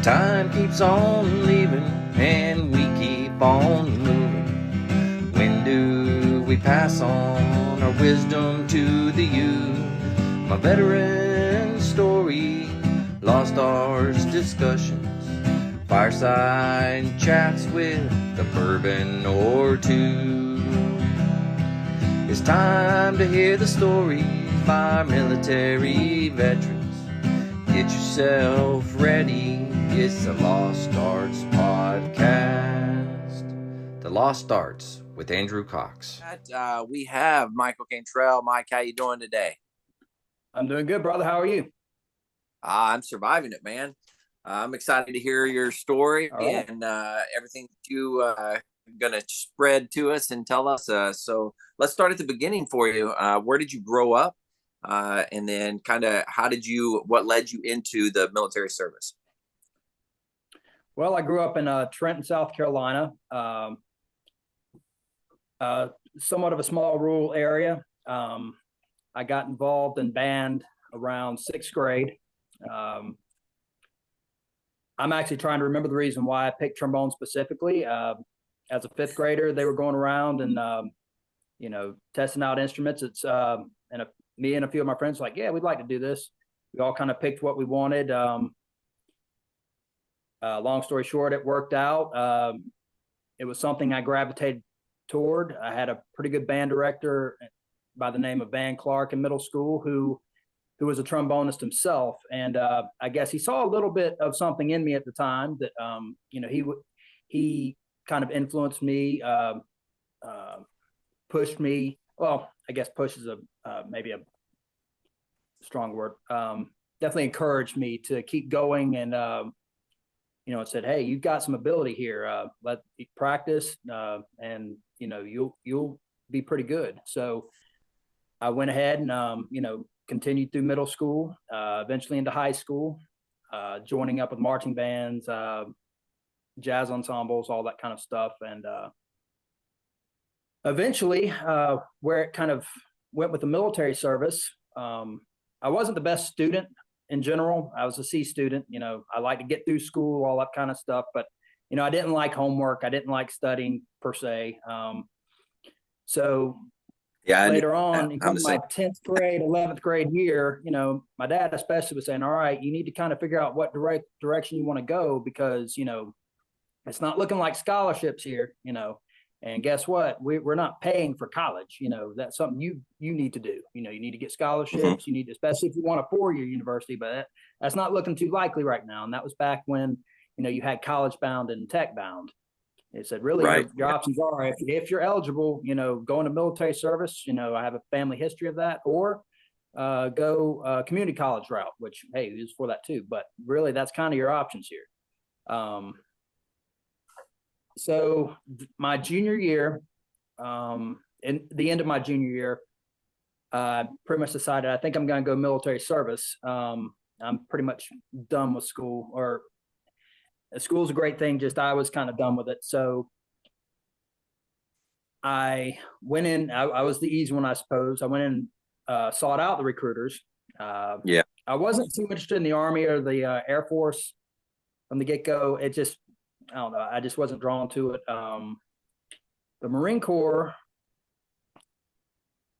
Time keeps on leaving and we keep on moving. When do we pass on our wisdom to the youth? My veteran story, lost arts discussions, fireside chats with a bourbon or two. It's time to hear the stories by military veterans. Get yourself ready. It's the Lost Arts Podcast. The Lost Arts with Andrew Cox. We have Michael Cantrell. Mike, how you doing today? I'm doing good, brother. How are you? I'm surviving it, man. I'm excited to hear your story and everything that you going to spread to us and tell us. So let's start at the beginning for you. Where did you grow up? And then kind of what led you into the military service? Well, I grew up in Trenton, South Carolina, somewhat of a small rural area. I got involved in band around sixth grade. I'm actually trying to remember the reason why I picked trombone specifically. As a fifth grader, they were going around and, testing out instruments. Me and a few of my friends were like, yeah, we'd like to do this. We all kind of picked what we wanted. Long story short, it worked out. It was something I gravitated toward. I had a pretty good band director by the name of Van Clark in middle school who was a trombonist himself. And I guess he saw a little bit of something in me at the time that, he kind of influenced me, pushed me. Well, I guess push is maybe a strong word. Definitely encouraged me to keep going and, it said, hey, you've got some ability here. Let you practice, and you'll be pretty good. So I went ahead and continued through middle school, eventually into high school, joining up with marching bands, jazz ensembles, all that kind of stuff, and eventually, where it kind of went with the military service, I wasn't the best student. In general, I was a C student. I like to get through school, all that kind of stuff. But, I didn't like homework. I didn't like studying per se. So later on, in my 10th grade, 11th grade year, my dad especially was saying, all right, you need to kind of figure out what direction you want to go because, it's not looking like scholarships here, And guess what? We're not paying for college. That's something you need to do. You need to get scholarships. Mm-hmm. You need to, especially if you want a 4-year university, but that's not looking too likely right now. And that was back when, you had college bound and tech bound. It said, really, right. your options are, if you're eligible, go into military service. I have a family history of that, or go community college route, which, hey, is for that too. But really, that's kind of your options here. So my junior year, in the end of my junior year, pretty much decided I think I'm going to go military service. I'm pretty much done with school, or school's a great thing. Just I was kind of done with it. So I went in. I was the easy one, I suppose. I went in, sought out the recruiters. I wasn't too interested in the Army or the Air Force from the get-go. I don't know. I just wasn't drawn to it. The Marine Corps,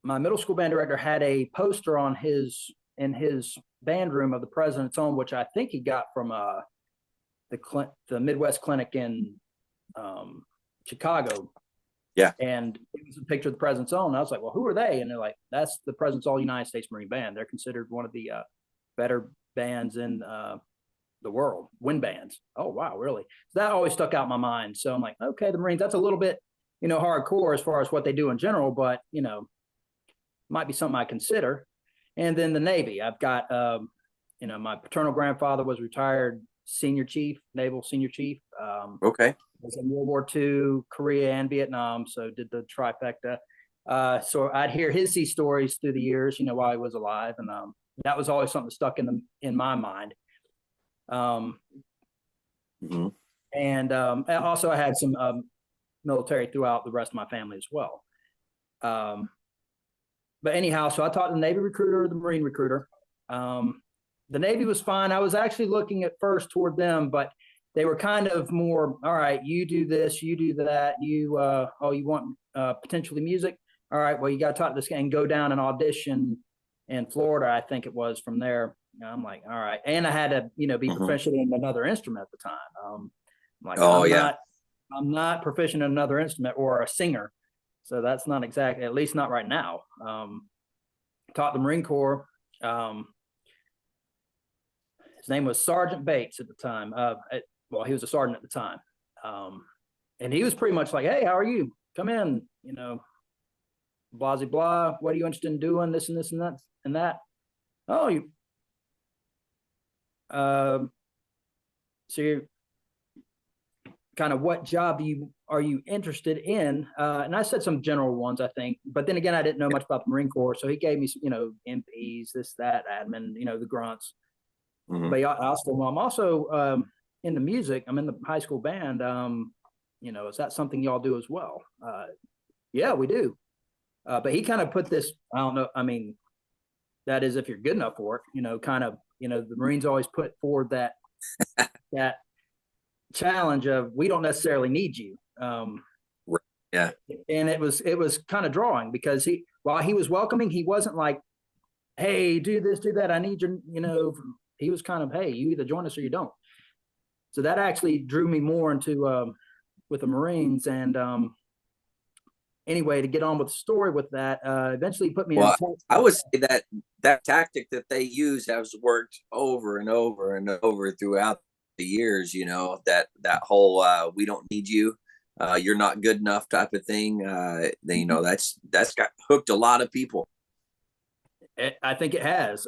my middle school band director had a poster in his band room of the President's Own, which I think he got from the Midwest Clinic in Chicago. Yeah. And it was a picture of the President's Own. And I was like, well, who are they? And they're like, that's the President's All United States Marine Band. They're considered one of the better bands in the world, wind bands. Oh, wow, really? So that always stuck out in my mind. So I'm like, okay, the Marines, that's a little bit, hardcore as far as what they do in general, but, might be something I consider. And then the Navy, I've got, my paternal grandfather was retired naval senior chief. Okay. Was in World War II, Korea, and Vietnam, so did the trifecta. So I'd hear his sea stories through the years, while he was alive, and that was always something that stuck in my mind. And also I had some military throughout the rest of my family as well. But anyhow, so I talked to the Navy recruiter, the Marine recruiter. the Navy was fine. I was actually looking at first toward them, but they were kind of more, all right, you do this, you do that, you want potentially music. All right, well, you got to talk to this guy and go down and audition in Florida, I think it was. From there, I'm like, all right. And I had to, be proficient in another instrument at the time. I'm like, I'm not proficient in another instrument or a singer. So that's not exactly, at least not right now. Taught the Marine Corps. His name was Sergeant Bates at the time. Well, he was a sergeant at the time. And he was pretty much like, hey, how are you? Come in, blah, blah, blah. What are you interested in doing? This and this and that and that. Oh, so you're kind of, what job are you interested in? And I said some general ones, I think, but then again, I didn't know much about the Marine Corps. So he gave me, MPs, this, that, admin, the grunts. But I also, I'm also into music. I'm in the high school band. Is that something y'all do as well? Yeah, we do. But he kind of put this, I don't know, I mean, that is if you're good enough for it, kind of, the Marines always put forward that that challenge of, we don't necessarily need you. Yeah. And it was kind of drawing, because while he was welcoming, he wasn't like, hey, do this, do that, I need your, he was kind of, hey, you either join us or you don't. So that actually drew me more into with the Marines. And anyway, to get on with the story with that, eventually he put me in. I would say that tactic that they use has worked over and over and over throughout the years, that whole we don't need you, you're not good enough type of thing. That's got hooked a lot of people. I think it has.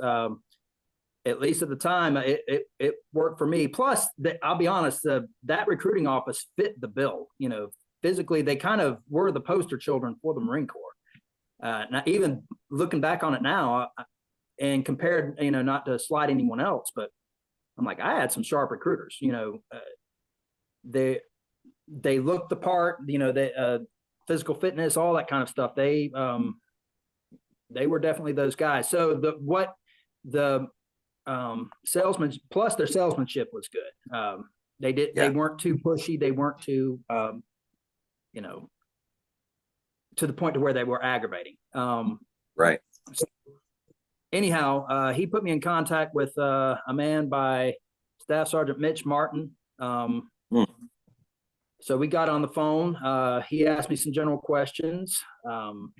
At least at the time, it worked for me. Plus, I'll be honest, that recruiting office fit the bill. Physically, they kind of were the poster children for the Marine Corps. Now, even looking back on it now, and compared, not to slide anyone else, but I'm like, I had some sharp recruiters. They looked the part. Physical fitness, all that kind of stuff. They were definitely those guys. So the salesman, plus their salesmanship was good. They weren't too pushy. They weren't too, to the point to where they were aggravating. Right. So anyhow, he put me in contact with a man by Staff Sergeant Mitch Martin. So we got on the phone. He asked me some general questions, kind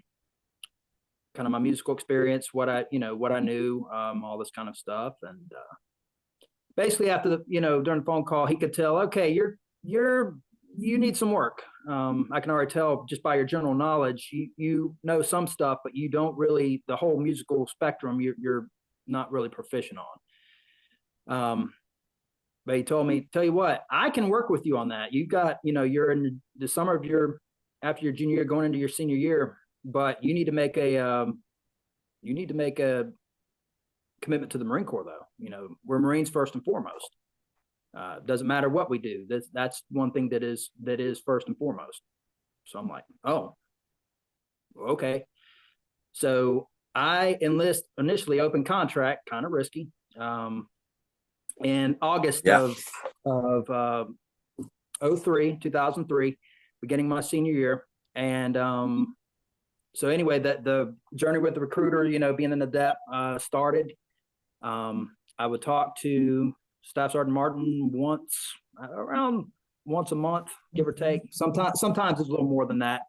of my musical experience, what I knew, all this kind of stuff. And basically after during the phone call, he could tell, okay, you need some work. I can already tell just by your general knowledge, you know some stuff, but you don't really, the whole musical spectrum, you're not really proficient on. But he told me, tell you what, I can work with you on that. You got, you're in the summer of after your junior year, going into your senior year, but you need to make a commitment to the Marine Corps, though. We're Marines first and foremost. Doesn't matter what we do. That's one thing that is first and foremost. So I'm like, oh, okay. So I enlist initially, open contract, kind of risky. In August of 2003, beginning my senior year. And so anyway, that the journey with the recruiter, being in the depth, started. I would talk to Staff Sergeant Martin around once a month, give or take. Sometimes it's a little more than that,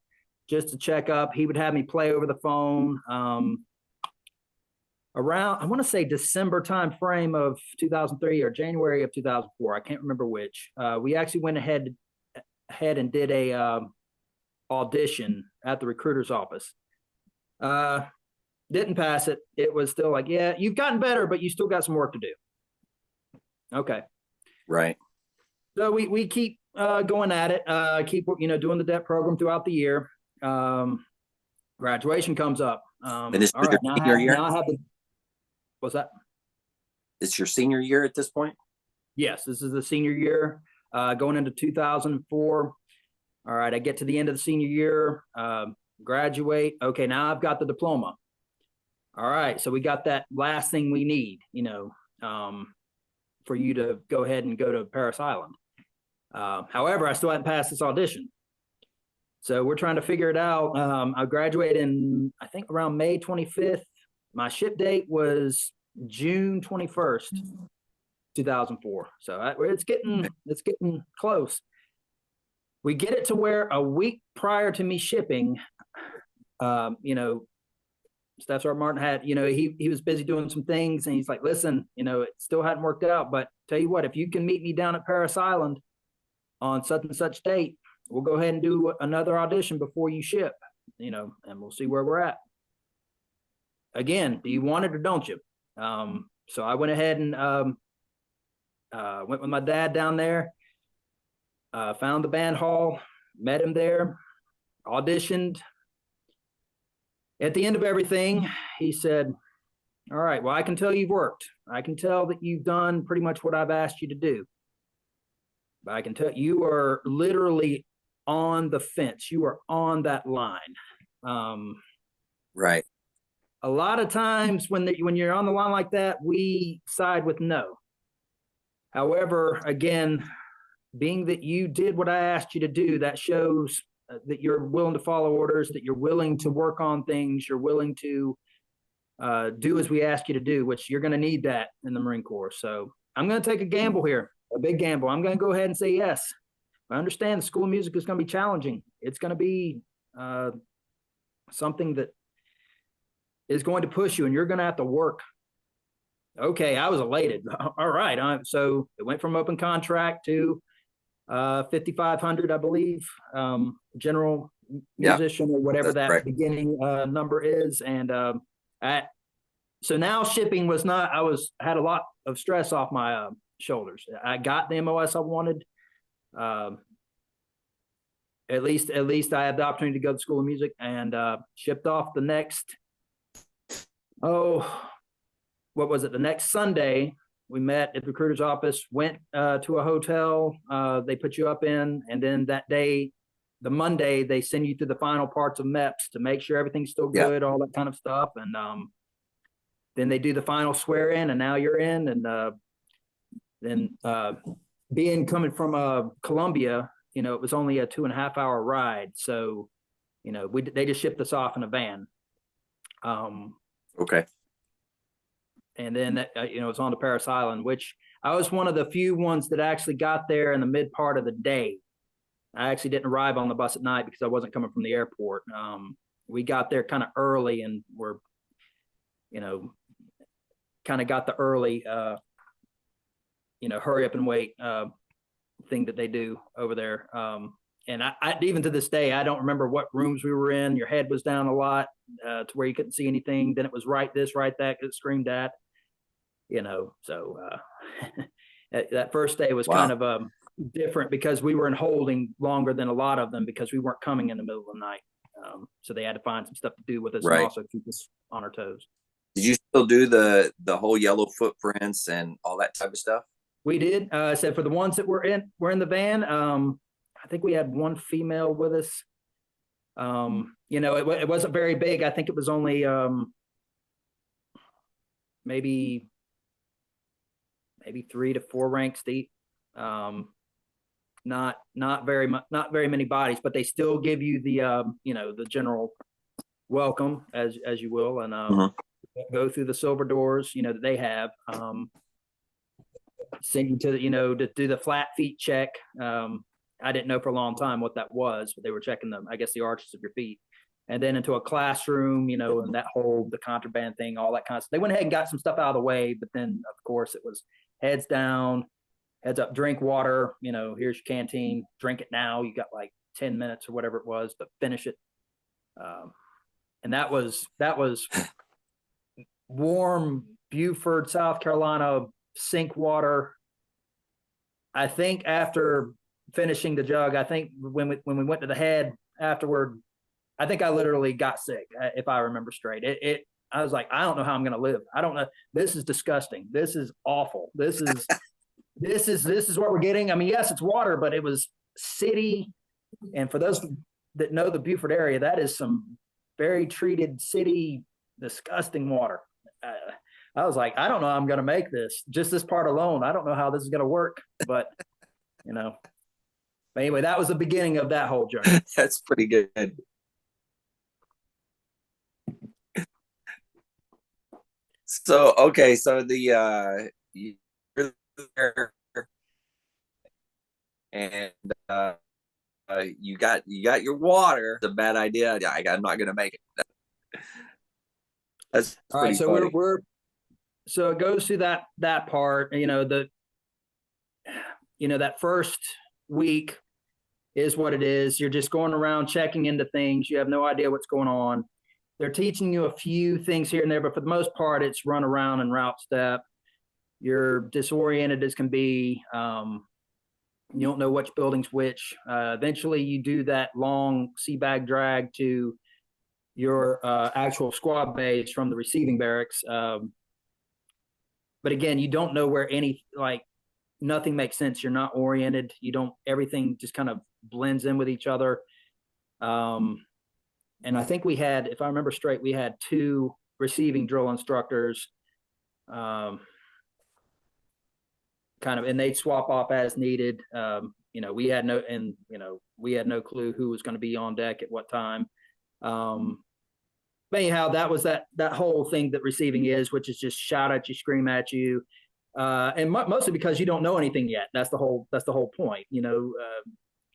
just to check up. He would have me play over the phone. Around, I want to say December time frame of 2003 or January of 2004. I can't remember which. We actually went ahead and did a audition at the recruiter's office. Didn't pass it. It was still like, yeah, you've gotten better, but you still got some work to do. Okay. Right. So we keep going at it. Keep doing the DEP program throughout the year. Graduation comes up. And this all right, senior year? Now I have the. What's that? It's your senior year at this point? Yes, this is the senior year, going into 2004. All right, I get to the end of the senior year, graduate. Okay, now I've got the diploma. All right, so we got that last thing we need, for you to go ahead and go to Paris Island. However, I still hadn't passed this audition. So we're trying to figure it out. I graduated in, I think, around May 25th. My ship date was June 21st, 2004. So it's getting close. We get it to where a week prior to me shipping, Staff Sergeant Martin had, he was busy doing some things, and he's like, listen, it still hadn't worked out, but tell you what, if you can meet me down at Paris Island on such and such date, we'll go ahead and do another audition before you ship, and we'll see where we're at. Again, do you want it or don't you? So I went ahead and went with my dad down there, found the band hall, met him there, auditioned. At the end of everything, he said, all right, well, I can tell you've worked. I can tell that you've done pretty much what I've asked you to do. But I can tell you are literally on the fence. You are on that line. Right. A lot of times when you're on the line like that, we side with no. However, again, being that you did what I asked you to do, that shows that you're willing to follow orders, that you're willing to work on things, you're willing to do as we ask you to do, which you're going to need that in the Marine Corps. So I'm going to take a gamble here, a big gamble. I'm going to go ahead and say yes. I understand the School of Music is going to be challenging. It's going to be something that is going to push you, and you're going to have to work. Okay, I was elated. All right. So it went from open contract to 5,500, I believe, general musician or whatever that right. Beginning number is. And so now shipping was not, had a lot of stress off my shoulders. I got the MOS I wanted. At least I had the opportunity to go to the School of Music, and shipped off the next, what was it? The next Sunday, we met at the recruiter's office, went to a hotel. They put you up in, and then that day, the Monday, they send you through the final parts of MEPS to make sure everything's still good, all that kind of stuff. And then they do the final swear in, and now you're in. And then coming from Columbia, it was only a 2.5 hour ride. So, they just shipped us off in a van. Okay. And then, it's on to Paris Island, which I was one of the few ones that actually got there in the mid part of the day. I actually didn't arrive on the bus at night because I wasn't coming from the airport. We got there kind of early, and we're, kind of got the early, hurry up and wait thing that they do over there. And I even to this day, I don't remember what rooms we were in. Your head was down a lot to where you couldn't see anything. Then it was right this, right that, because it screamed at. So that first day was kind of different because we were in holding longer than a lot of them because we weren't coming in the middle of the night. So they had to find some stuff to do with us and also keep us on our toes. Did you still do the whole yellow footprints and all that type of stuff? We did. I said for the ones that were in the van, I think we had one female with us. It wasn't very big. I think it was only maybe 3 to 4 ranks deep. Not very many bodies, but they still give you the the general welcome as you will, and go through the silver doors that they have. Send you to to do the flat feet check. I didn't know for a long time what that was, but they were checking the arches of your feet. And then into a classroom, and that the contraband thing, all that kind of stuff. They went ahead and got some stuff out of the way, but then of course it was heads down, heads up, drink water, here's your canteen, drink it now. You got like 10 minutes or whatever it was, but finish it. And that was warm Beaufort, South Carolina, sink water. I think after finishing the jug, I think when we went to the head afterward, I think I literally got sick, if I remember straight. I was like, I don't know how I'm going to live. I don't know. This is disgusting. This is awful. This is what we're getting. I mean, yes, it's water, but it was city. And for those that know the Beaufort area, that is some very treated city, disgusting water. I was like, I don't know how I'm going to make this. Just this part alone, I don't know how this is going to work. But, you know, but anyway, that was the beginning of that whole journey. That's pretty good. So okay, so you're there, and you got your water. It's a bad idea. I'm not gonna make it. That's All right, pretty so funny. so it goes through that part. That first week is what it is. You're just going around checking into things. You have no idea what's going on. They're teaching you a few things here and there, but for the most part, it's run around and route step. You're disoriented as can be. You don't know which building's which. Eventually, you do that long sea bag drag to your actual squad base from the receiving barracks. But again, you don't know where nothing makes sense. You're not oriented. Everything just kind of blends in with each other. And I think we had, if I remember straight, we had 2 receiving drill instructors, kind of, and they'd swap off as needed. We had no clue who was going to be on deck at what time. But anyhow, that was that whole thing that receiving is, which is just shout at you, scream at you. And mostly because you don't know anything yet. That's the whole point.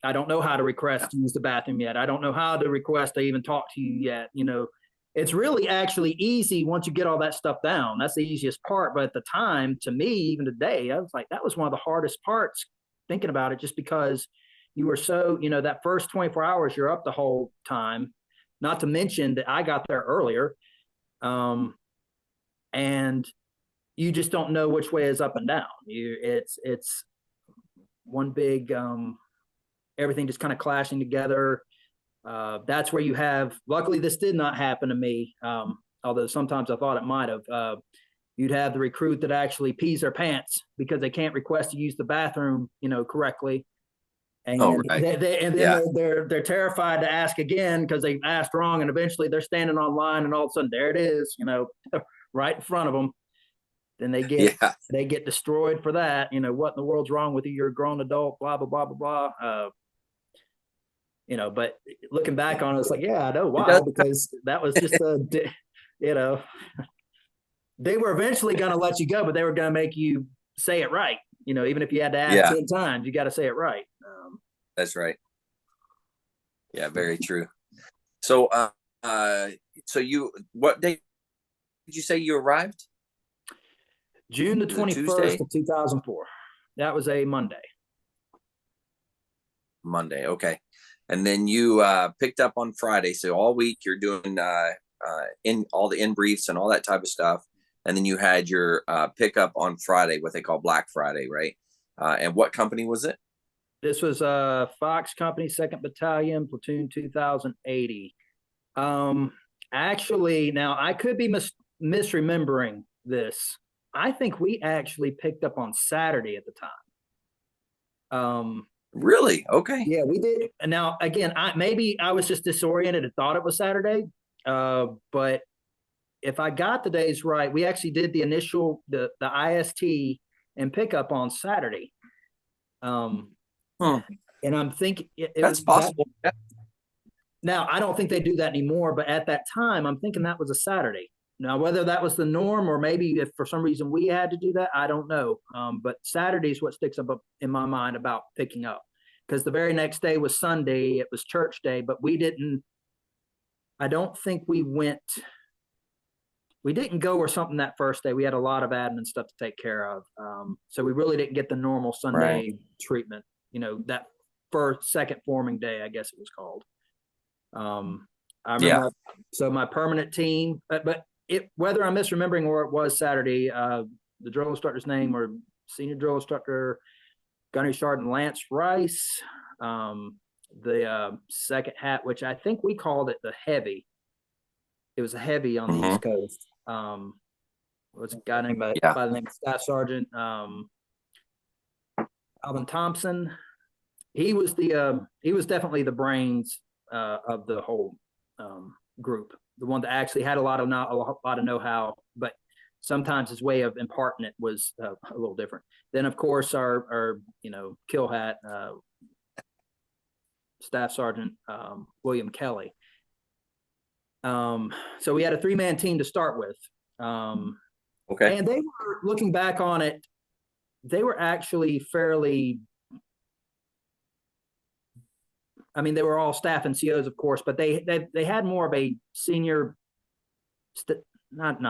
I don't know how to request to use the bathroom yet. I don't know how to request to even talk to you yet. It's really actually easy once you get all that stuff down. That's the easiest part. But at the time, to me, even today, I was like, that was one of the hardest parts thinking about it, just because you were so, that first 24 hours, you're up the whole time. Not to mention that I got there earlier. And you just don't know which way is up and down. It's one big, everything just kind of clashing together. That's where you have, luckily this did not happen to me. Although sometimes I thought it might have. You'd have the recruit that actually pees their pants because they can't request to use the bathroom, correctly. And right. they're terrified to ask again because they asked wrong, and eventually they're standing on line, and all of a sudden there it is, right in front of them. Then they get destroyed for that. What in the world's wrong with you? You're a grown adult, blah, blah, blah, blah, blah. But looking back on it, it's like, yeah, I know why, because that was just they were eventually going to let you go, but they were going to make you say it right. Even if you had to ask 10 times, you got to say it right. That's right. Yeah, very true. So, what day did you say you arrived? June the 21st of 2004. That was a Monday. Okay. And then you picked up on Friday. So all week you're doing in all the in briefs and all that type of stuff. And then you had your pickup on Friday, what they call Black Friday, right? And what company was it? This was Fox Company, 2nd Battalion, Platoon 2080. Actually, now I could be misremembering this. I think we actually picked up on Saturday at the time. Really? Okay. Yeah, we did. Now, again, maybe I was just disoriented and thought it was Saturday. But if I got the days right, we actually did the initial, the IST and pickup on Saturday. And I'm thinking that's possible. Now, I don't think they do that anymore, but at that time, I'm thinking that was a Saturday. Now, whether that was the norm or maybe if for some reason we had to do that, I don't know. But Saturday is what sticks up in my mind about picking up, because the very next day was Sunday. It was church day, but I don't think we didn't go or something that first day. We had a lot of admin stuff to take care of. So we really didn't get the normal Sunday treatment, that second forming day, I guess it was called. I remember, so my permanent team, but whether I'm misremembering or it was Saturday, the drill instructor's name or senior drill instructor, Gunnery Sergeant Lance Rice, the second hat, which I think we called it the heavy. It was a heavy on the East Coast. Was a guy named by the name of Staff Sergeant Alvin Thompson. He was definitely the brains of the whole group, the one that actually had a lot of know-how. But sometimes his way of imparting it was a little different. Then, of course, our kill hat, Staff Sergeant William Kelly. So we had a 3-man team to start with. Okay. And they were, looking back on it, they were actually fairly, I mean, they were all staff and COs, of course, but they had more of a senior, not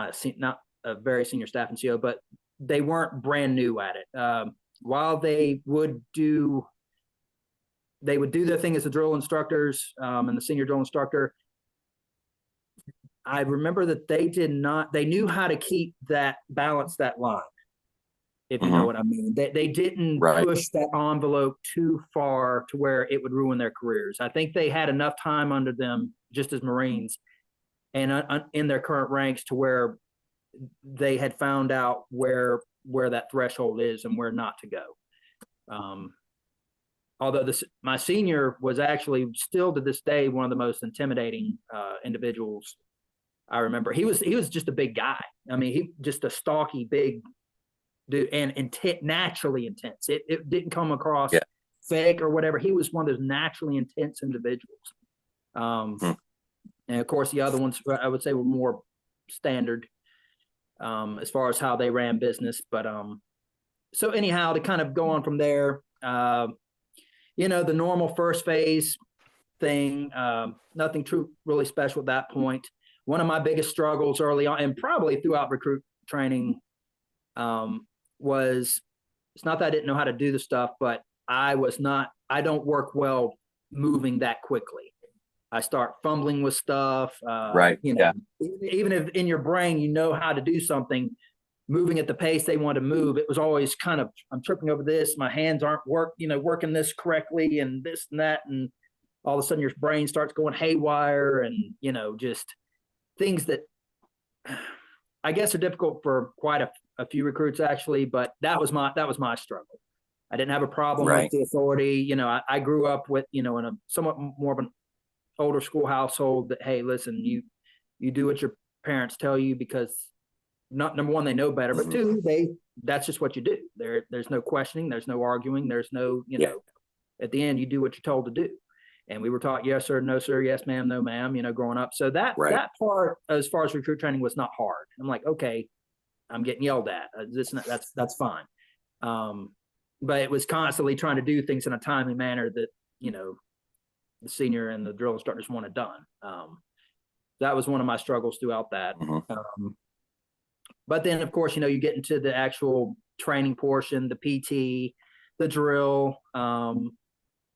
a very senior staff and CO, but they weren't brand new at it. While they would do their thing as the drill instructors and the senior drill instructor, I remember that they knew how to balance that line, if you know what I mean. They didn't push that envelope too far to where it would ruin their careers. I think they had enough time under them, just as Marines, and in their current ranks, to where they had found out where that threshold is and where not to go. Although my senior was actually still to this day one of the most intimidating individuals I remember. He was just a big guy. I mean, he just a stocky, big dude, and naturally intense. It didn't come across fake or whatever. He was one of those naturally intense individuals. And of course, the other ones I would say were more standard as far as how they ran business. But so anyhow, to kind of go on from there, the normal first phase thing, nothing really special at that point. One of my biggest struggles early on, and probably throughout recruit training, was, it's not that I didn't know how to do the stuff, but I don't work well moving that quickly. I start fumbling with stuff. Even if in your brain you know how to do something, moving at the pace they want to move, it was always kind of, I'm tripping over this. My hands aren't working this correctly, and this and that, and all of a sudden your brain starts going haywire, and just things that I guess are difficult for quite a few recruits actually. But that was my struggle. I didn't have a problem with the authority. I grew up with in a somewhat more of an older school household that, hey, listen, you do what your parents tell you, because number one, they know better, but two, that's just what you do. There's no questioning, there's no arguing, there's no, at the end, you do what you're told to do. And we were taught yes sir, no sir, yes ma'am, no ma'am, growing up. So that part, as far as recruit training, was not hard. I'm like, okay, I'm getting yelled at. That's fine. But it was constantly trying to do things in a timely manner that, the senior and the drill instructors wanted done. That was one of my struggles throughout that. But then, of course, you get into the actual training portion, the PT, the drill.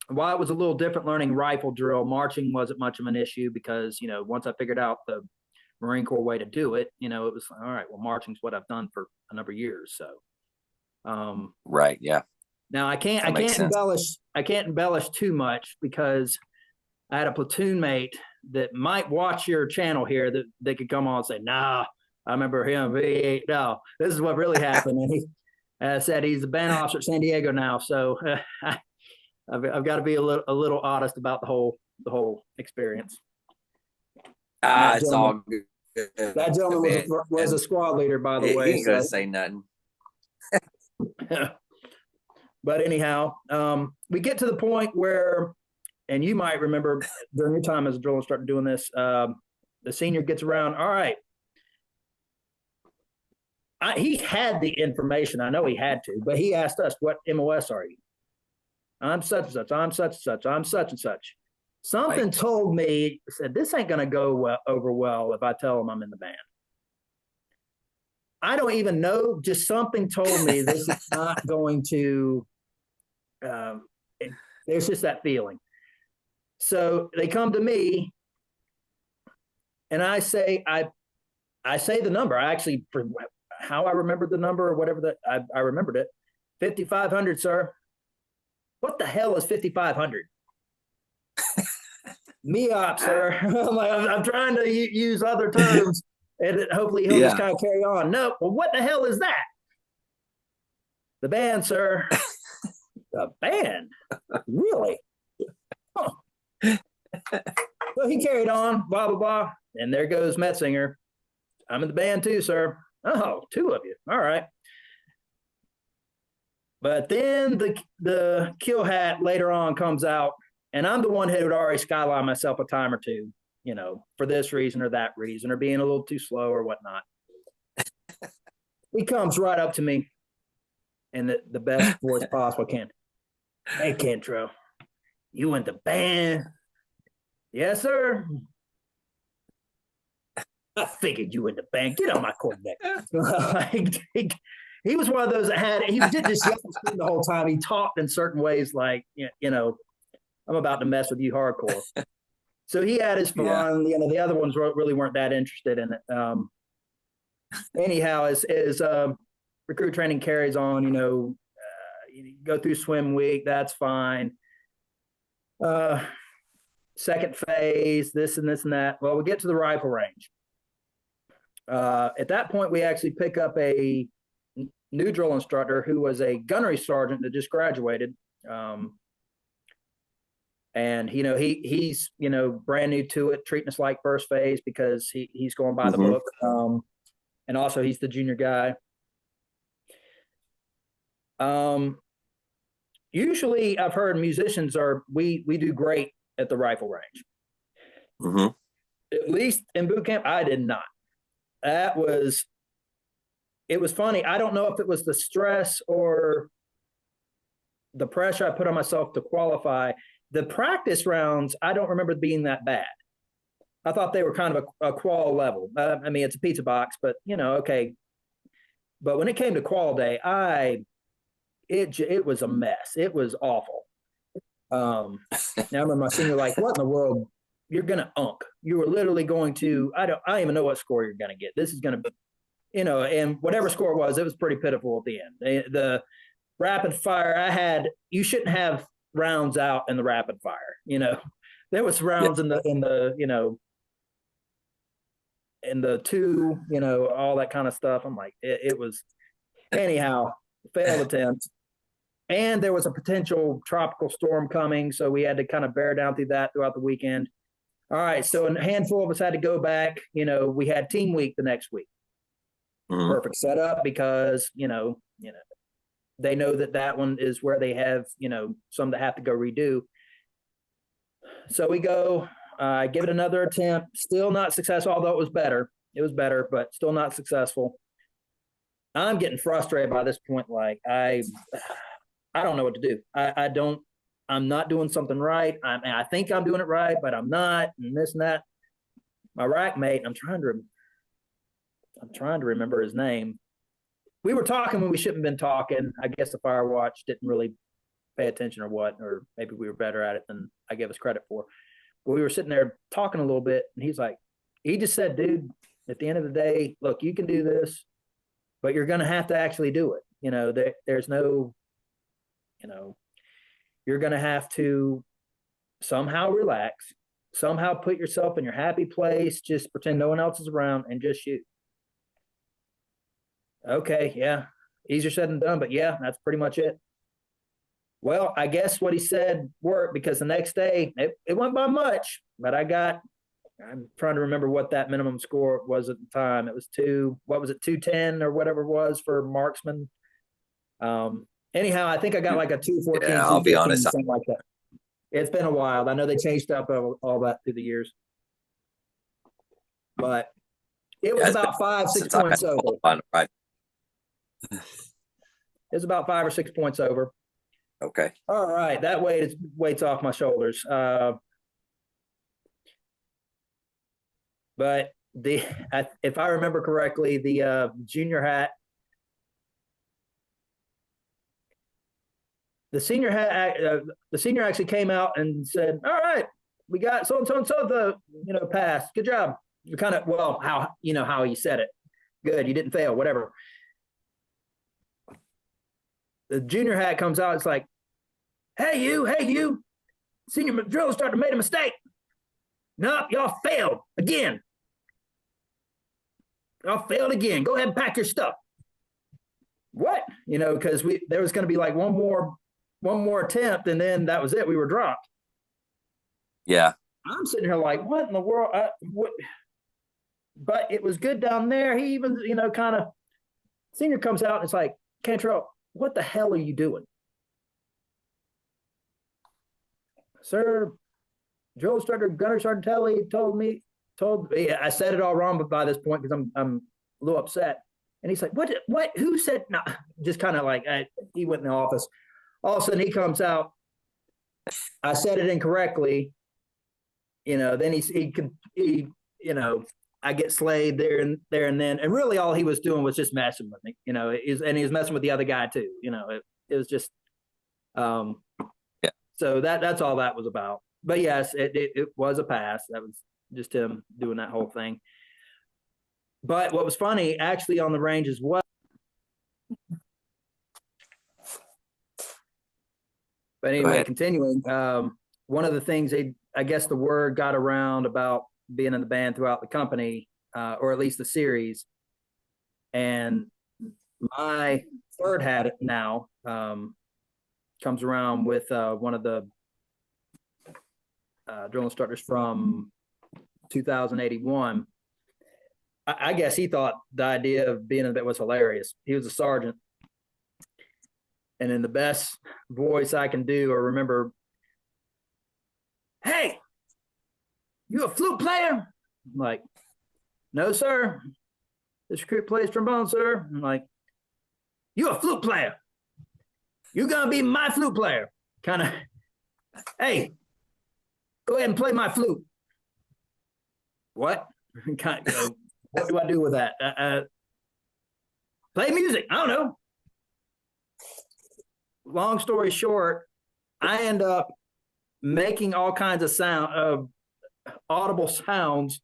While it was a little different learning rifle drill, marching wasn't much of an issue, because, once I figured out the Marine Corps way to do it, it was all right. Well, marching's what I've done for a number of years. So, Now I can't embellish too much, because I had a platoon mate that might watch your channel here that they could come on and say, nah, I remember him. No, this is what really happened. And he said he's a band officer at San Diego now. So I've got to be a little honest about the whole experience. It's all good. That gentleman was a squad leader, by the way. He ain't gonna say nothing. But anyhow, we get to the point where, and you might remember during your time as a drill instructor doing this, the senior gets around. All right. He had the information. I know he had to, but he asked us, what MOS are you? I'm such and such. I'm such and such. I'm such and such. Something told me, said, this ain't going to go over well if I tell him I'm in the band. I don't even know. Just something told me this is not going to, there's just that feeling. So they come to me, and I say the number. I actually, for how I remembered the number or whatever that I remembered it, 5,500, sir. What the hell is 5,500? MEOP, sir. I'm trying to use other terms, and hopefully he'll just kind of carry on. No, well, what the hell is that? The band, sir. The band? Really? Huh. So he carried on, blah, blah, blah. And there goes Metzinger. I'm in the band too, sir. Oh, two of you. All right. But then the kill hat later on comes out, and I'm the one who had already skylined myself a time or two, for this reason or that reason, or being a little too slow or whatnot. He comes right up to me in the best voice possible can. Hey, Cantrell, you in the band? Yes, sir. I figured you in the band. Get on my quarterback. He was one of those that he didn't just yell the whole time. He talked in certain ways like, I'm about to mess with you hardcore. So he had his fun. Yeah. The other ones really weren't that interested in it. Anyhow, as recruit training carries on, you go through swim week, that's fine. Second phase, this and this and that. Well, we get to the rifle range. At that point, we actually pick up a new drill instructor who was a gunnery sergeant that just graduated. And, he's, brand new to it, treating us like first phase because he's going by the book. And also he's the junior guy. Usually I've heard musicians we do great at the rifle range. Mm-hmm. At least in boot camp, I did not. It was funny. I don't know if it was the stress or the pressure I put on myself to qualify. The practice rounds, I don't remember being that bad. I thought they were kind of a qual level. I mean, it's a pizza box, but okay. But when it came to qual day, it was a mess. It was awful. Now I remember my senior like, what in the world? You're gonna unk. You were literally going to. I don't even know what score you're gonna get. This is gonna be, and whatever score it was pretty pitiful at the end. The rapid fire you shouldn't have rounds out in the rapid fire. There was rounds in the in the two, all that kind of stuff. I'm like, it was anyhow, failed attempt. And there was a potential tropical storm coming, so we had to kind of bear down through that throughout the weekend. All right, so a handful of us had to go back. We had team week the next week. Mm-hmm. Perfect setup because they know that one is where they have some that have to go redo. So we go, give it another attempt. Still not successful, although it was better. It was better, but still not successful. I'm getting frustrated by this point. Like I don't know what to do. I'm not doing something right. I think I'm doing it right, but I'm not, and this and that. My rack mate, I'm trying to remember his name. We were talking when we shouldn't have been talking. I guess the fire watch didn't really pay attention or maybe we were better at it than I gave us credit for. But we were sitting there talking a little bit, and he just said, dude, at the end of the day, look, you can do this, but you're going to have to actually do it. There's no, you're going to have to somehow relax, somehow put yourself in your happy place, just pretend no one else is around and just shoot. Okay, yeah, easier said than done, but yeah, that's pretty much it. Well, I guess what he said worked because the next day it went by much, but I'm trying to remember what that minimum score was at the time. It was 210 or whatever it was for marksman. Anyhow, I think I got like a 214. Yeah, I'll be honest. Something like that. It's been a while. I know they changed up all that through the years. But it was about 5-6 points over. Right. It was about 5 or 6 points over. Okay. All right. That weight's off my shoulders. But if I remember correctly, the junior hat, the senior actually came out and said, all right, we got so and so the pass. Good job. You're kind of, well, how he said it. Good. You didn't fail, whatever. The junior hat comes out. It's like, hey, you. Senior drill instructor made a mistake. Nope, y'all failed again. Y'all failed again. Go ahead and pack your stuff. What? Because there was going to be like one more attempt, and then that was it. We were dropped. Yeah. I'm sitting here like, what in the world? What? but it was good down there. He even, kind of, senior comes out and it's like, Cantrell, what the hell are you doing? Sir, Gunner Sardelli told me, I said it all wrong by this point because I'm a little upset. And he's like, what, who said, no, just kind of like, he went in the office. All of a sudden he comes out, I said it incorrectly, then he I get slayed there and then, and really all he was doing was just messing with me, and he was messing with the other guy too, it was just, Yeah. So that's all that was about. But yes, it was a pass. That was just him doing that whole thing. But what was funny, actually on the range as well. But anyway, continuing, one of the things I guess the word got around about being in the band throughout the company, or at least the series. And my third hat now comes around with one of the drill instructors from 2081. I guess he thought the idea of being in that was hilarious. He was a sergeant. And in the best voice I can do or remember, hey, you a flute player? I'm like, no, sir. This recruit plays trombone, sir. I'm like, you a flute player? You gonna be my flute player? Kind of, hey, go ahead and play my flute. What? Kind of, what do I do with that? Play music. I don't know. Long story short, I end up making all kinds of audible sounds,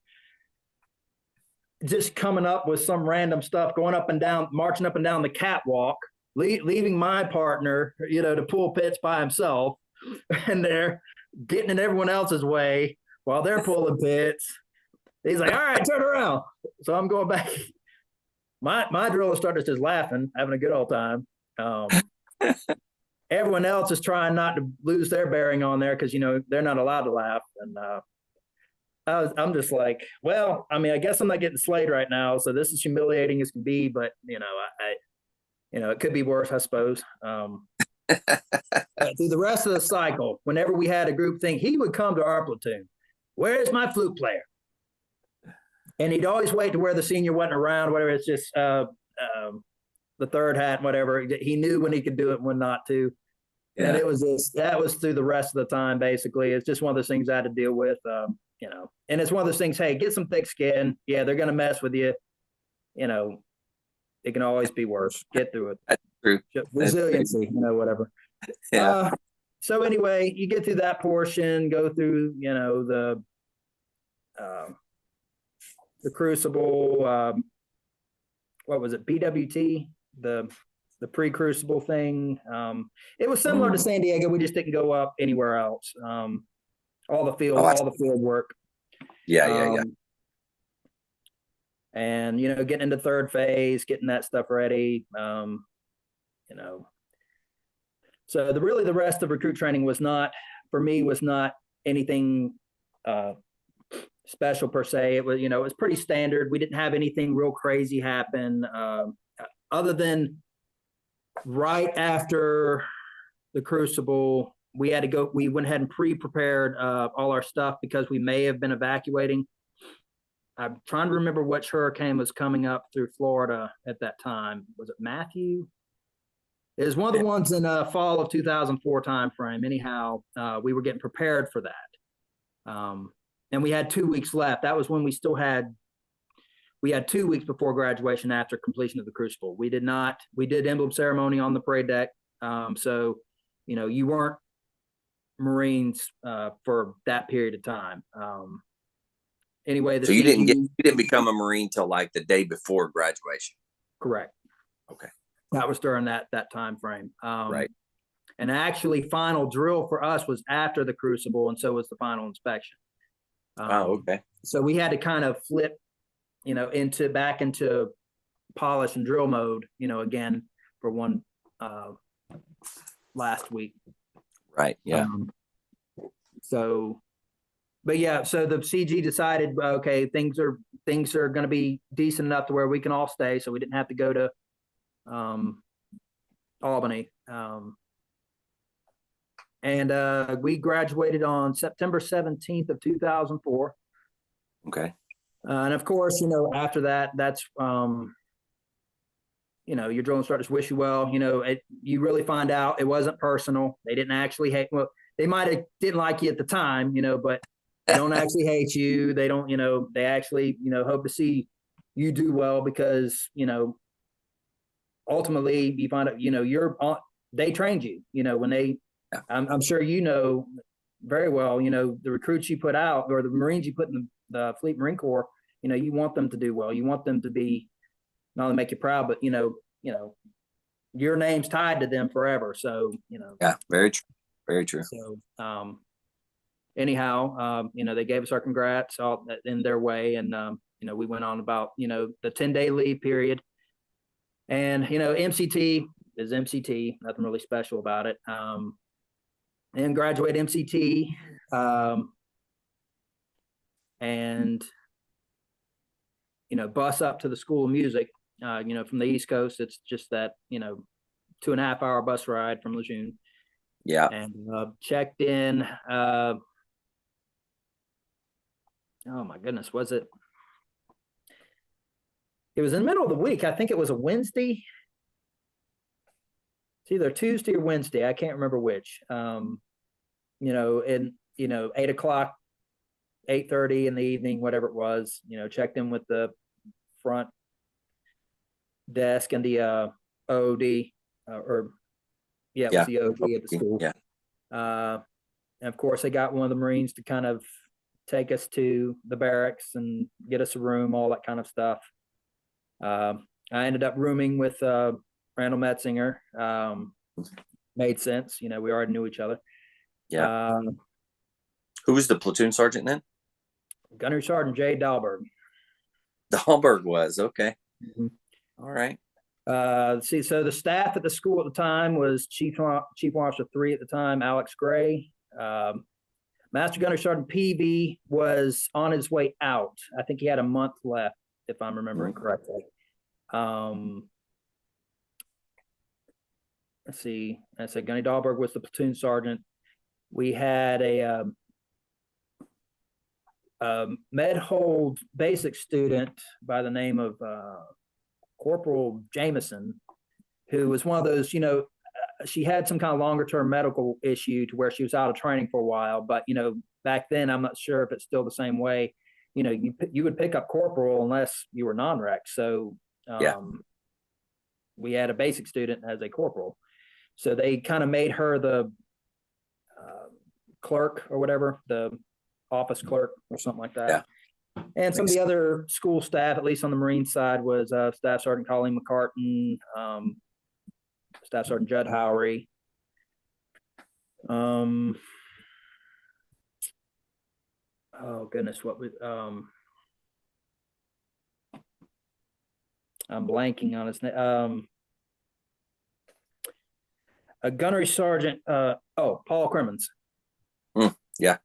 just coming up with some random stuff, going up and down, marching up and down the catwalk, leaving my partner, to pull pits by himself, and they're getting in everyone else's way while they're pulling pits. He's like, all right, turn around. So I'm going back. My drill instructor's just laughing, having a good old time. Everyone else is trying not to lose their bearing on there because, they're not allowed to laugh. And I'm just like, well, I mean, I guess I'm not getting slayed right now. So this is humiliating as can be, but, it could be worse, I suppose. Through the rest of the cycle, whenever we had a group thing, he would come to our platoon. Where's my flute player? And he'd always wait to where the senior wasn't around, whatever. It's just the third hat, whatever. He knew when he could do it and when not to. Yeah. And that was through the rest of the time, basically. It's just one of those things I had to deal with, and it's one of those things, hey, get some thick skin. Yeah, they're going to mess with you. It can always be worse. Get through it. That's true. Resiliency, whatever. Yeah. So anyway, you get through that portion, go through, the Crucible, what was it, BWT, the pre-Crucible thing. It was similar to San Diego. We just didn't go up anywhere else. All the field work. Yeah. And, getting into third phase, getting that stuff ready. So the rest of recruit training was not anything special per se. It was, it was pretty standard. We didn't have anything real crazy happen, other than right after the Crucible, we went ahead and pre-prepared all our stuff because we may have been evacuating. I'm trying to remember which hurricane was coming up through Florida at that time. Was it Matthew? It was one of the ones in fall of 2004 timeframe. Anyhow, we were getting prepared for that. And we had 2 weeks left. That was when we had 2 weeks before graduation after completion of the Crucible. We did emblem ceremony on the parade deck. So, you weren't Marines for that period of time. Anyway, so you didn't become a Marine till like the day before graduation. Correct. Okay. That was during that time frame. Right. And actually, final drill for us was after the Crucible, and so was the final inspection. Okay. So we had to kind of flip, back into polish and drill mode, again for one last week. Right. Yeah. So but yeah, so the CG decided, okay, things are going to be decent enough to where we can all stay, so we didn't have to go to Albany. And we graduated on September 17th of 2004. Okay. And of course, after that, that's your drill instructors wish you well. You really find out it wasn't personal. They didn't actually hate. Well, they might have didn't like you at the time, but they don't actually hate you. They don't, they actually, hope to see you do well because, ultimately you find out, they trained you, when they, I'm sure, very well, the recruits you put out or the Marines you put in the Fleet Marine Corps, you want them to do well. You want them to be, not only make you proud, but, your name's tied to them forever. So, Yeah, very true. Very true. So, anyhow, they gave us our congrats all in their way. And, we went on about, the 10-day leave period. And, MCT is MCT, nothing really special about it. And graduate MCT. And, bus up to the School of Music, from the East Coast. It's just that, 2.5 hour bus ride from Lejeune. Yeah. And checked in. Oh my goodness, was it? It was in the middle of the week. I think it was a Wednesday. It's either Tuesday or Wednesday. I can't remember which. And 8 o'clock, 8:30 in the evening, whatever it was. Checked in with the front desk and the OOD, it was the OOD at the school. Yeah. And of course, they got one of the Marines to kind of take us to the barracks and get us a room, all that kind of stuff. I ended up rooming with Randall Metzinger. Made sense. We already knew each other. Yeah. Who was the platoon sergeant then? Gunnery Sergeant Jay Dahlberg. Dahlberg was, okay. Mm-hmm. All right. So the staff at the school at the time was Chief Officer 3 at the time, Alex Gray. Master Gunnery Sergeant PV was on his way out. I think he had a month left, if I'm remembering correctly. Let's see. I said Gunny Dahlberg was the platoon sergeant. We had a med hold basic student by the name of Corporal Jameson, who was one of those, she had some kind of longer term medical issue to where she was out of training for a while. But, back then, I'm not sure if it's still the same way. You would pick up corporal unless you were non-rec. So we had a basic student as a corporal. So they kind of made her the clerk or whatever, the office clerk or something like that. Yeah. And some of the other school staff, at least on the Marine side, was Staff Sergeant Colleen McCartan, Staff Sergeant Judd Howery. Oh goodness, what was I'm blanking on his name. A gunnery sergeant. Paul Crimmins. Yeah.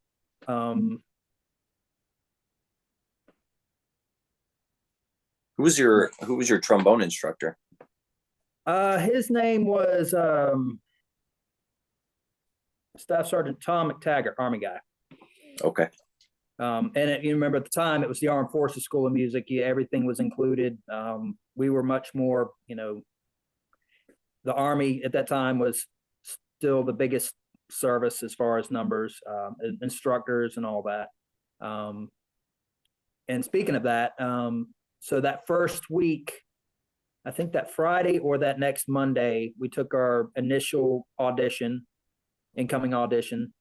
Who was your trombone instructor? His name was Staff Sergeant Tom McTaggart, Army guy. Okay. And you remember at the time it was the Armed Forces School of Music. Yeah, everything was included. We were much more, the Army at that time was still the biggest service as far as numbers, instructors and all that. And speaking of that, so that first week, I think that Friday or that next Monday, we took our initial incoming audition,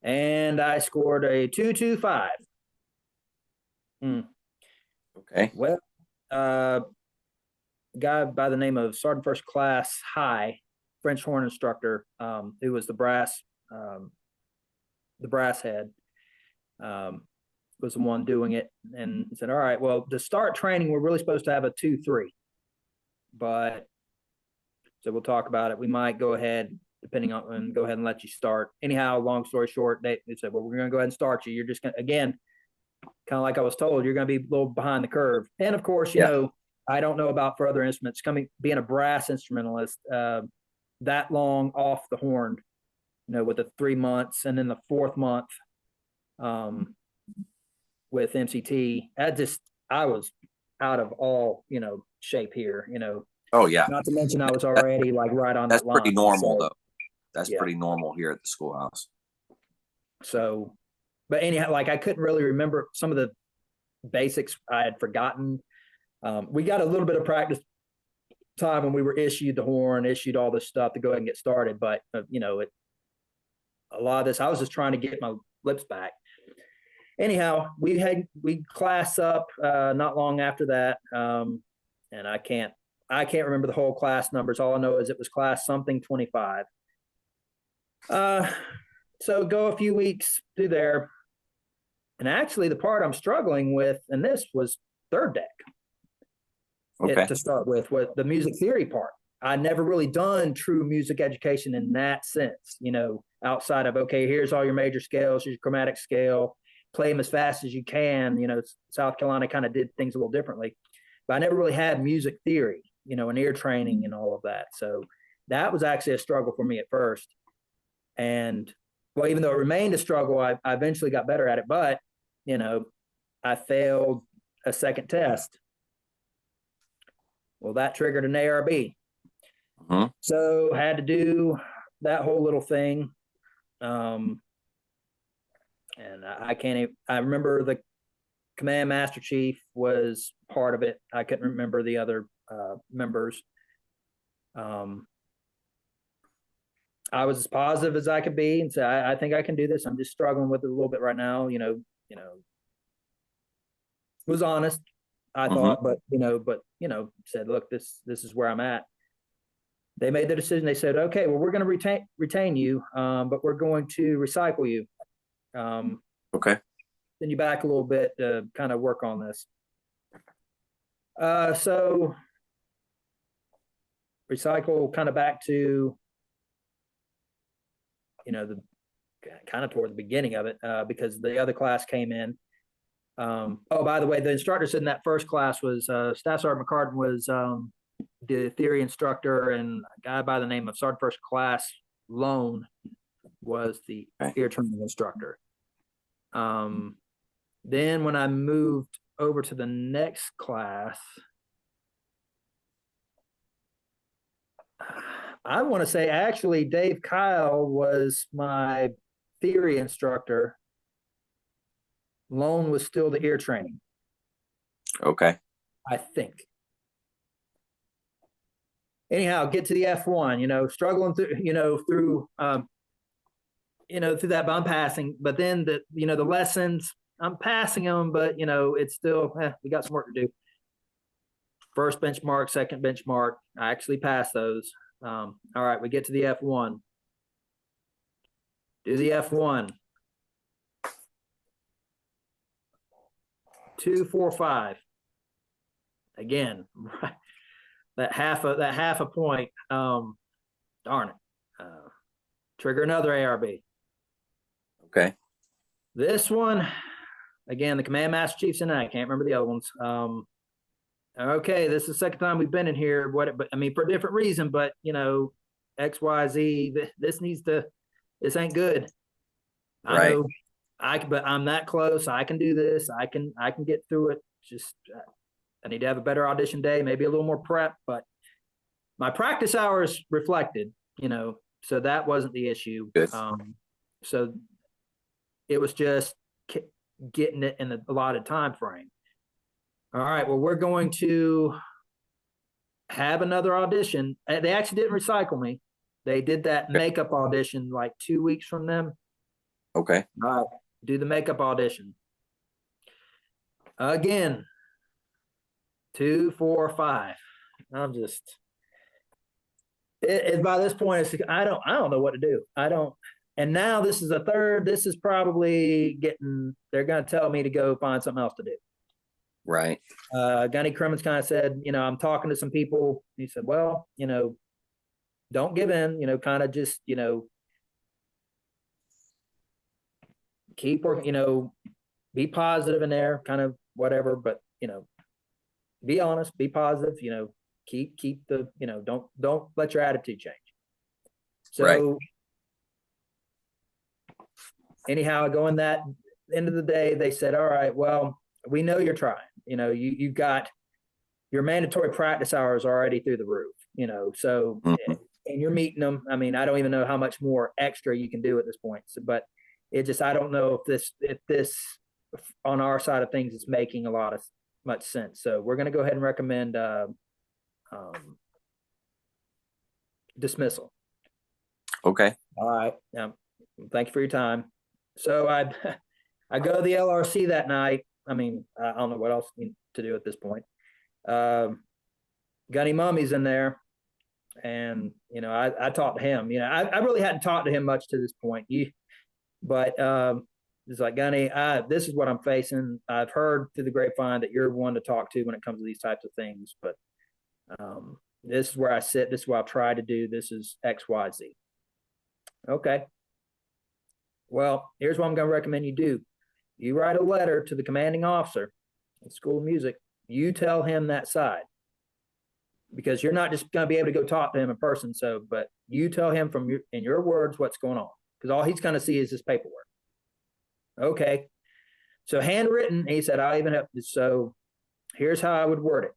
and I scored a 2.25. Okay. Well, a guy by the name of Sergeant First Class High, French horn instructor, who was the brass head, was the one doing it, and he said, all right, well, to start training, we're really supposed to have a 2-3, but so we'll talk about it. We might go ahead depending on, and go ahead and let you start. Anyhow, long story short, they said, well, we're going to go ahead and start you. You're just going to, again, kind of like I was told, you're going to be a little behind the curve. And of course, you know, I don't know about for other instruments, being a brass instrumentalist, that long off the horn, you know, with the 3 months and then the 4th month with MCT, I was out of all, you know, shape here, you know. Oh yeah. Not to mention I was already like right on That's that line. pretty normal though. That's Yeah. pretty normal here at the schoolhouse. So, but anyhow, like I couldn't really remember some of the basics I had forgotten. We got a little bit of practice time when we were issued the horn, issued all this stuff to go ahead and get started. But you know, a lot of this, I was just trying to get my lips back. Anyhow, we class up not long after that, and I can't remember the whole class numbers. All I know is it was class something 25. So go a few weeks through there, and actually the part I'm struggling with, and this was third deck. Okay. To start with the music theory part. I never really done true music education in that sense, you know, outside of, okay, here's all your major scales, here's your chromatic scale, play them as fast as you can. You know, South Carolina kind of did things a little differently, but I never really had music theory, you know, and ear training and all of that. So that was actually a struggle for me at first. And well, even though it remained a struggle, I eventually got better at it, but, you know, I failed a second test. Well, that triggered an ARB. So had to do that whole little thing. And I remember the command master chief was part of it. I couldn't remember the other members. I was as positive as I could be and said, I think I can do this. I'm just struggling with it a little bit right now, you know, was honest, I thought, but said, look, this is where I'm at. They made the decision. They said, okay, well, we're going to retain you, but we're going to recycle you. Okay. Send you back a little bit to kind of work on this. So recycle kind of back to, you know, the kind of toward the beginning of it, because the other class came in. Oh, by the way, the instructors in that first class was Staff Sergeant McCartan was the theory instructor, and a guy by the name of Sergeant First Class Lone was the ear training instructor. Then when I moved over to the next class, I want to say actually Dave Kyle was my theory instructor. Lone was still the ear training. Okay. I think. Anyhow, get to the F1, you know, struggling through, through that, but I'm passing. But then the lessons, I'm passing them, but it's still, we got some work to do. First benchmark, second benchmark, I actually passed those. All right, we get to the F1. Do the F1. 245. Again, right. That half a point. Darn it. Trigger another ARB. Okay. This one, again, the command master chief's in. I can't remember the other ones. Okay, this is the second time we've been in here. But I mean, for a different reason, but X, Y, Z. This ain't good. Right. I know. But I'm that close. I can do this. I can get through it. Just I need to have a better audition day, maybe a little more prep, but my practice hours reflected, so that wasn't the issue. Good. So it was just getting it in the allotted time frame. All right, well, we're going to have another audition. They actually didn't recycle me. They did that makeup audition like 2 weeks from them. Okay. All right, do the makeup audition. Again, 2, 4, 5. I'm just by this point, I don't know what to do. And now this is a third. This is probably they're going to tell me to go find something else to do. Right. Gunny Crimmins kind of said, I'm talking to some people. He said, well, don't give in, kind of just, keep working, be positive in there, kind of whatever, but, be honest, be positive, keep the, don't let your attitude change. So Right. anyhow, going that end of the day, they said, all right, well, we know you're trying, you've got your mandatory practice hours already through the roof, so, Mhm. and you're meeting them. I mean, I don't even know how much more extra you can do at this point. So, but it just, I don't know if this on our side of things is making a lot of much sense. So we're going to go ahead and recommend dismissal. Okay. All right. Thank you for your time. So I go to the LRC that night. I mean, I don't know what else to do at this point. Gunny Mummy's in there, and I talked to him. I really hadn't talked to him much to this point. But it's like, Gunny, this is what I'm facing. I've heard through the grapevine that you're one to talk to when it comes to these types of things, but this is where I sit. This is what I've tried to do. This is X, Y, Z. Okay. Well, here's what I'm going to recommend you do. You write a letter to the commanding officer at School of Music. You tell him that side, because you're not just going to be able to go talk to him in person. So, but you tell him in your words what's going on, because all he's going to see is this paperwork. Okay. So handwritten, he said, I'll even have, so here's how I would word it.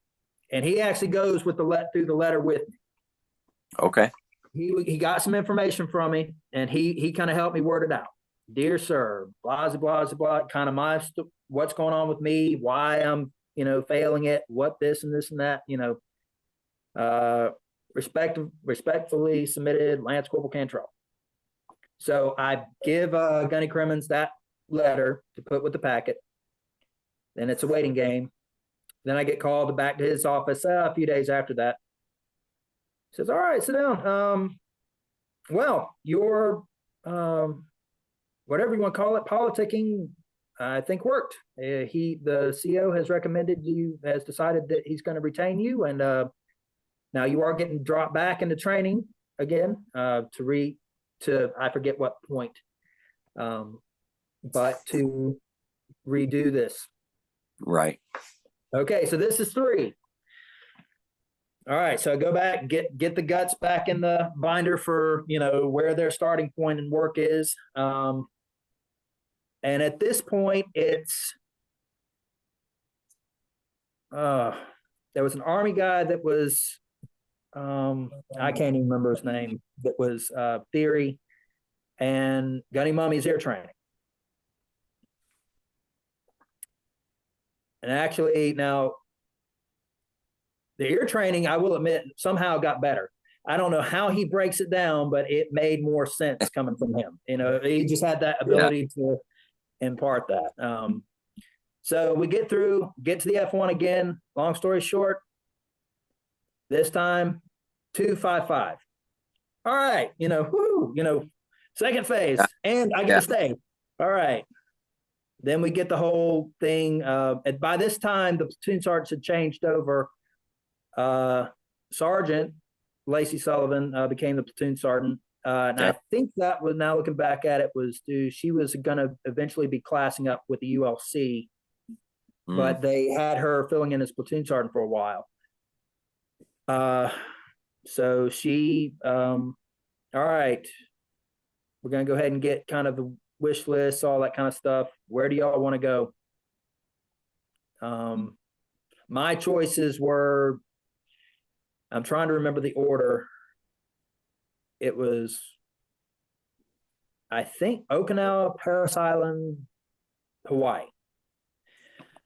And he actually goes with through the letter with me. Okay. He got some information from me, and he kind of helped me word it out. Dear sir, blah, blah, blah, blah, kind of what's going on with me, why I'm, failing it, what this and this and that, respectfully submitted, Lance Corporal Cantrell. So I give Gunny Crimmins that letter to put with the packet. Then it's a waiting game. Then I get called back to his office a few days after that. He says, all right, sit down. Well, your whatever you want to call it, politicking, I think worked. The CO has decided that he's going to retain you, and now you are getting dropped back into training again to I forget what point, but to redo this. Right. Okay, so this is 3. All right, so I go back, get the guts back in the binder for where their starting point and work is. And at this point, it's there was an Army guy that was I can't even remember his name, that was theory, and Gunny Mummy's air training. And actually, now the ear training, I will admit, somehow got better. I don't know how he breaks it down, but it made more sense coming from him. He just had that ability to impart that. So we get to the F1 again. Long story short, this time 255. All right, second phase, and I get to stay. All right. Then we get the whole thing. And by this time, the platoon sergeants had changed over. Sergeant Lacey Sullivan became the platoon sergeant. And I think that was, now looking back at it, she was going to eventually be classing up with the ULC, but they had her filling in as platoon sergeant for a while. So she, all right, we're going to go ahead and get kind of the wish list, all that kind of stuff. Where do y'all want to go? My choices were, I'm trying to remember the order. It was, I think, Okinawa, Paris Island, Hawaii.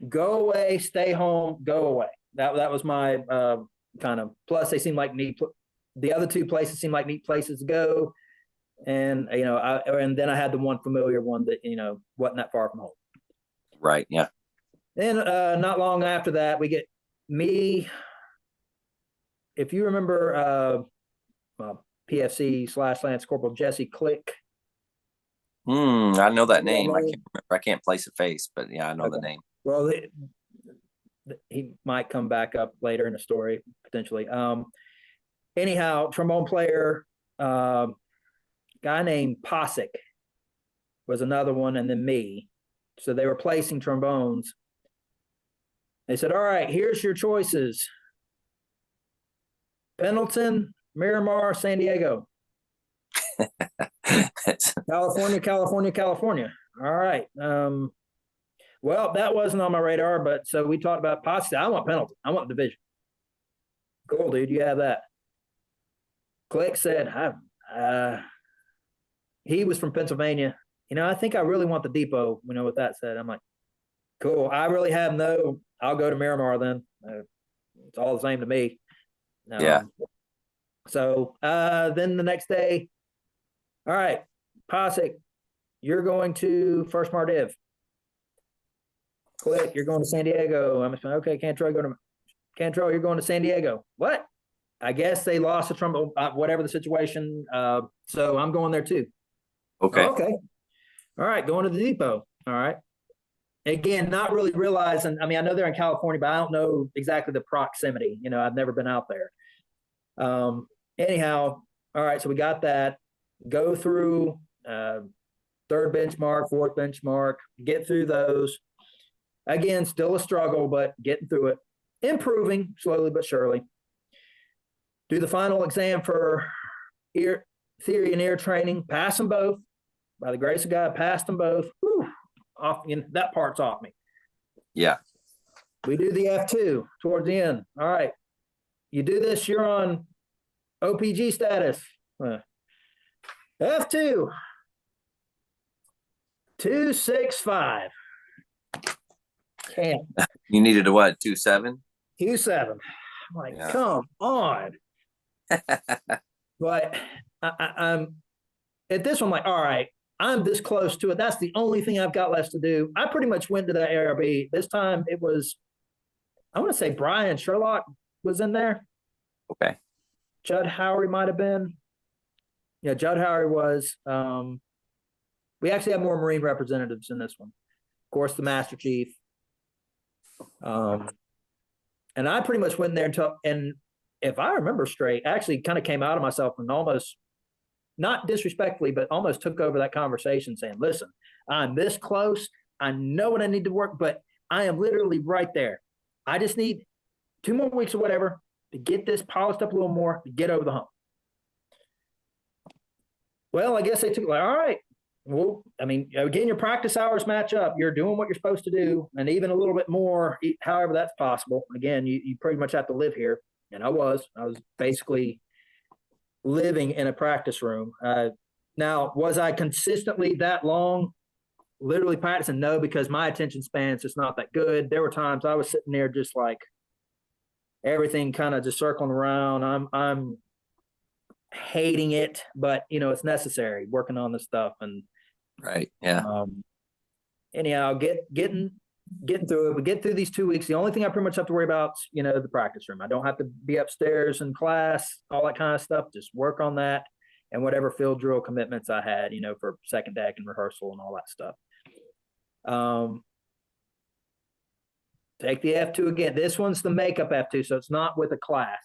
Go away, stay home, go away. That was my kind of, plus they seemed like the other 2 places seemed like neat places to go. And, and then I had the one familiar one that, wasn't that far from home. Right. Yeah. Then not long after that, we get me. If you remember PFC / Lance Corporal Jesse Click. I know that name. I can't remember. I can't place a face, but yeah, I know the name. Well, he might come back up later in the story, potentially. anyhow, trombone player, guy named Posick was another one, and then me. So they were placing trombones. They said, all right, here's your choices. Pendleton, Miramar, San Diego. California, California, California. All right. Well, that wasn't on my radar, but so we talked about Posick. I want Pendleton. I want division. Cool, dude. You have that. Click said, he was from Pennsylvania. I think I really want the depot. You know what that said? I'm like, cool. I really have I'll go to Miramar then. It's all the same to me. Yeah. So then the next day, all right, Posick, you're going to First Mardiv. Click, you're going to San Diego. I'm okay, Cantrell, you're going to San Diego. What? I guess they lost the trombone, whatever the situation. So I'm going there too. Okay. Okay. All right, going to the depot. All right. Again, not really realizing, I know they're in California, but I don't know exactly the proximity. I've never been out there. Anyhow, all right, so we got that. Go through third benchmark, fourth benchmark, get through those. Again, still a struggle, but getting through it. Improving slowly but surely. Do the final exam for ear theory and ear training. Pass them both. By the grace of God, passed them both. Whew, off, that part's off me. Yeah. We do the F2 towards the end. All right. You do this, you're on OPG status. F2. 265. Can't. You needed a what? 2.7? 2.7. I'm like, come on. But I'm at this one, I'm like, all right, I'm this close to it. That's the only thing I've got left to do. I pretty much went to the ARB. This time it was, I want to say Brian Sherlock was in there. Okay. Judd Howery might have been. Yeah, Judd Howery was. We actually have more Marine representatives in this one. Of course, the Master Chief. And I pretty much went there and if I remember straight, actually kind of came out of myself and almost, not disrespectfully, but almost took over that conversation saying, listen, I'm this close. I know what I need to work, but I am literally right there. I just need 2 more weeks or whatever to get this polished up a little more, to get over the hump. Well, I guess they took like, all right. Well, again, your practice hours match up. You're doing what you're supposed to do, and even a little bit more, however that's possible. Again, you pretty much have to live here. And I was basically living in a practice room. Now, was I consistently that long literally practicing? No, because my attention span is just not that good. There were times I was sitting there just like everything kind of just circling around. I'm hating it, but it's necessary working on this stuff. And right. Yeah. Anyhow, getting through it. We get through these 2 weeks. The only thing I pretty much have to worry about is, the practice room. I don't have to be upstairs in class, all that kind of stuff. Just work on that and whatever field drill commitments I had, for second deck and rehearsal and all that stuff. Take the F2 again. This one's the makeup F2, so it's not with a class.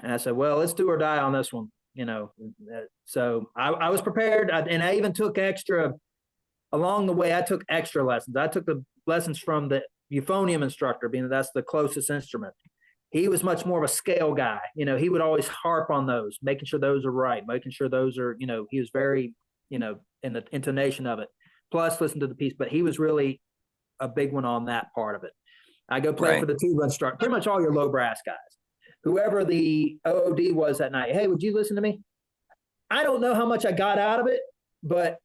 And I said, well, let's do or die on this one, So I was prepared, and I even took extra along the way. I took extra lessons. I took the lessons from the euphonium instructor, being that's the closest instrument. He was much more of a scale guy. He would always harp on those, making sure those are right, making sure those are, he was very, in the intonation of it. Plus, listen to the piece, but he was really a big one on that part of it. I go play for the tuba instructor, pretty much all your low brass guys. Whoever the OOD was that night, hey, would you listen to me? I don't know how much I got out of it, but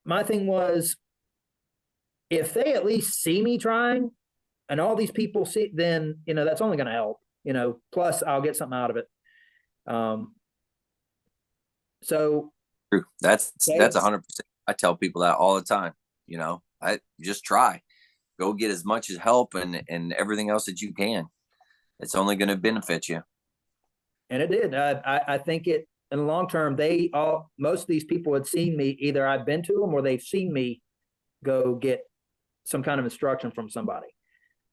my thing was, if they at least see me trying and all these people see, then, that's only going to help, plus I'll get something out of it. So true. That's 100%. I tell people that all the time, I just try, go get as much as help and everything else that you can. It's only going to benefit you. And it did. I think it, in the long term, most of these people had seen me, either I've been to them or they've seen me go get some kind of instruction from somebody.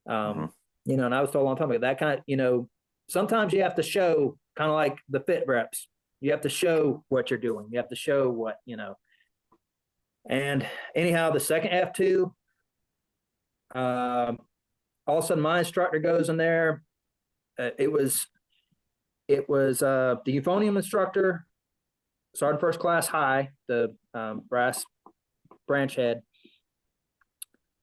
And I was told a long time ago, that kind of, sometimes you have to show, kind of like the fit reps. You have to show what you're doing. You have to show what, And anyhow, the second F2, all of a sudden my instructor goes in there. It was the euphonium instructor, Sergeant First Class High, the brass branch head.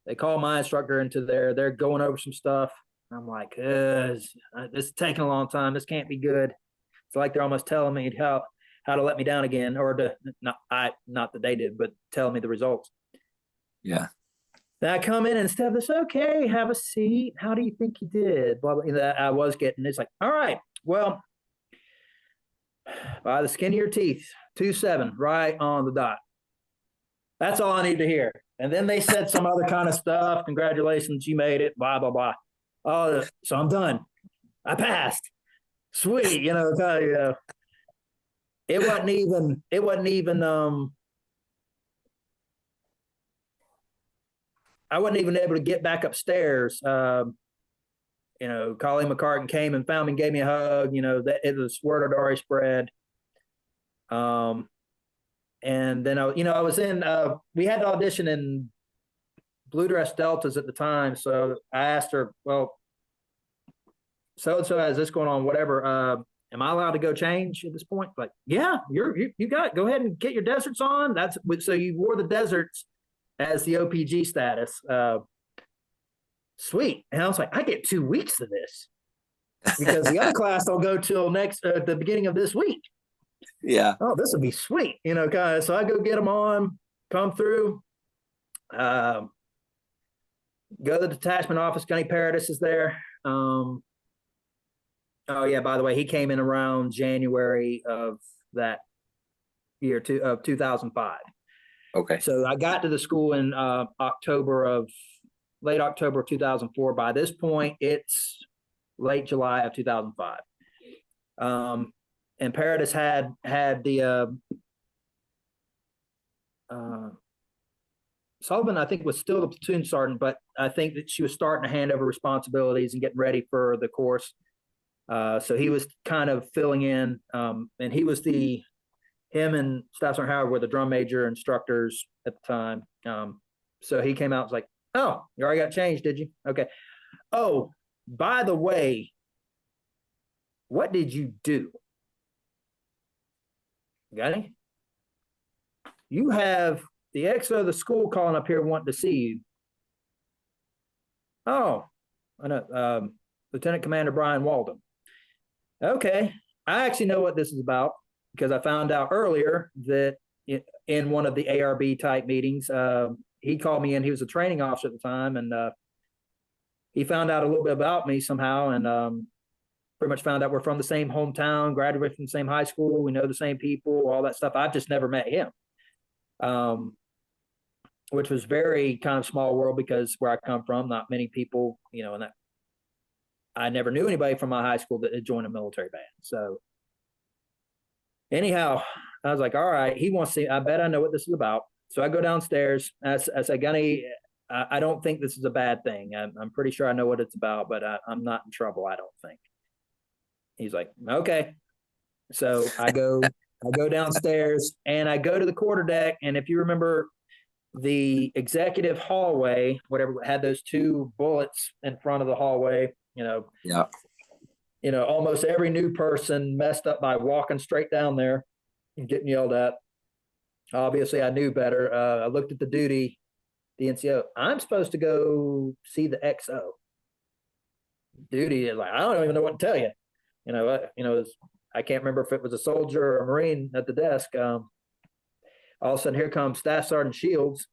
They call my instructor into there. They're going over some stuff. I'm like, this is taking a long time. This can't be good. It's like they're almost telling me how to let me down again, or not that they did, but telling me the results. Yeah. Then I come in and instead of this, okay, have a seat. How do you think you did? Blah, blah, I was getting, it's like, all right, well, by the skin of your teeth, 2-7, right on the dot. That's all I need to hear. And then they said some other kind of stuff. Congratulations, you made it, blah, blah, blah. Oh, so I'm done. I passed. Sweet, it wasn't even I wasn't even able to get back upstairs. Colleen McCartan came and found me and gave me a hug. That it was word had already spread. And then I was in. We had to audition in Blue Dress Deltas at the time, so I asked her, well, so and so has this going on, whatever. Am I allowed to go change at this point? Like, yeah, you got it. Go ahead and get your deserts on. So you wore the deserts as the OPG status. Sweet. And I was like, I get 2 weeks of this because the other class will go till the beginning of this week. Yeah. Oh, this would be sweet. So I go get them on, come through, go to the detachment office. Gunny Paradis is there. Oh yeah, by the way, he came in around January of that year of 2005. Okay. So I got to the school in late October of 2004. By this point, it's late July of 2005. And Paradis had the Sullivan, I think, was still the platoon sergeant, but I think that she was starting to hand over responsibilities and getting ready for the course. So he was kind of filling in, and he was him and Staff Sergeant Howard were the drum major instructors at the time. So he came out and was like, oh, you already got changed, did you? Okay. Oh, by the way, what did you do? Got any? You have the XO of the school calling up here wanting to see you. Oh, I know. Lieutenant Commander Brian Walden. Okay. I actually know what this is about because I found out earlier that in one of the ARB type meetings, he called me in. He was a training officer at the time, and he found out a little bit about me somehow, and pretty much found out we're from the same hometown, graduated from the same high school, we know the same people, all that stuff. I've just never met him, which was very kind of small world because where I come from, not many people, and that I never knew anybody from my high school that had joined a military band. So anyhow, I was like, all right, he wants to see, I bet I know what this is about. So I go downstairs. I say, Gunny, I don't think this is a bad thing. I'm pretty sure I know what it's about, but I'm not in trouble, I don't think. He's like, okay. So I go downstairs and I go to the quarterdeck. And if you remember the executive hallway, whatever, had those 2 bullets in front of the hallway, Yeah. Almost every new person messed up by walking straight down there and getting yelled at. Obviously, I knew better. I looked at the NCO. I'm supposed to go see the XO. Duty is like, I don't even know what to tell you. I can't remember if it was a soldier or a Marine at the desk. All of a sudden, here comes Staff Sergeant Shields.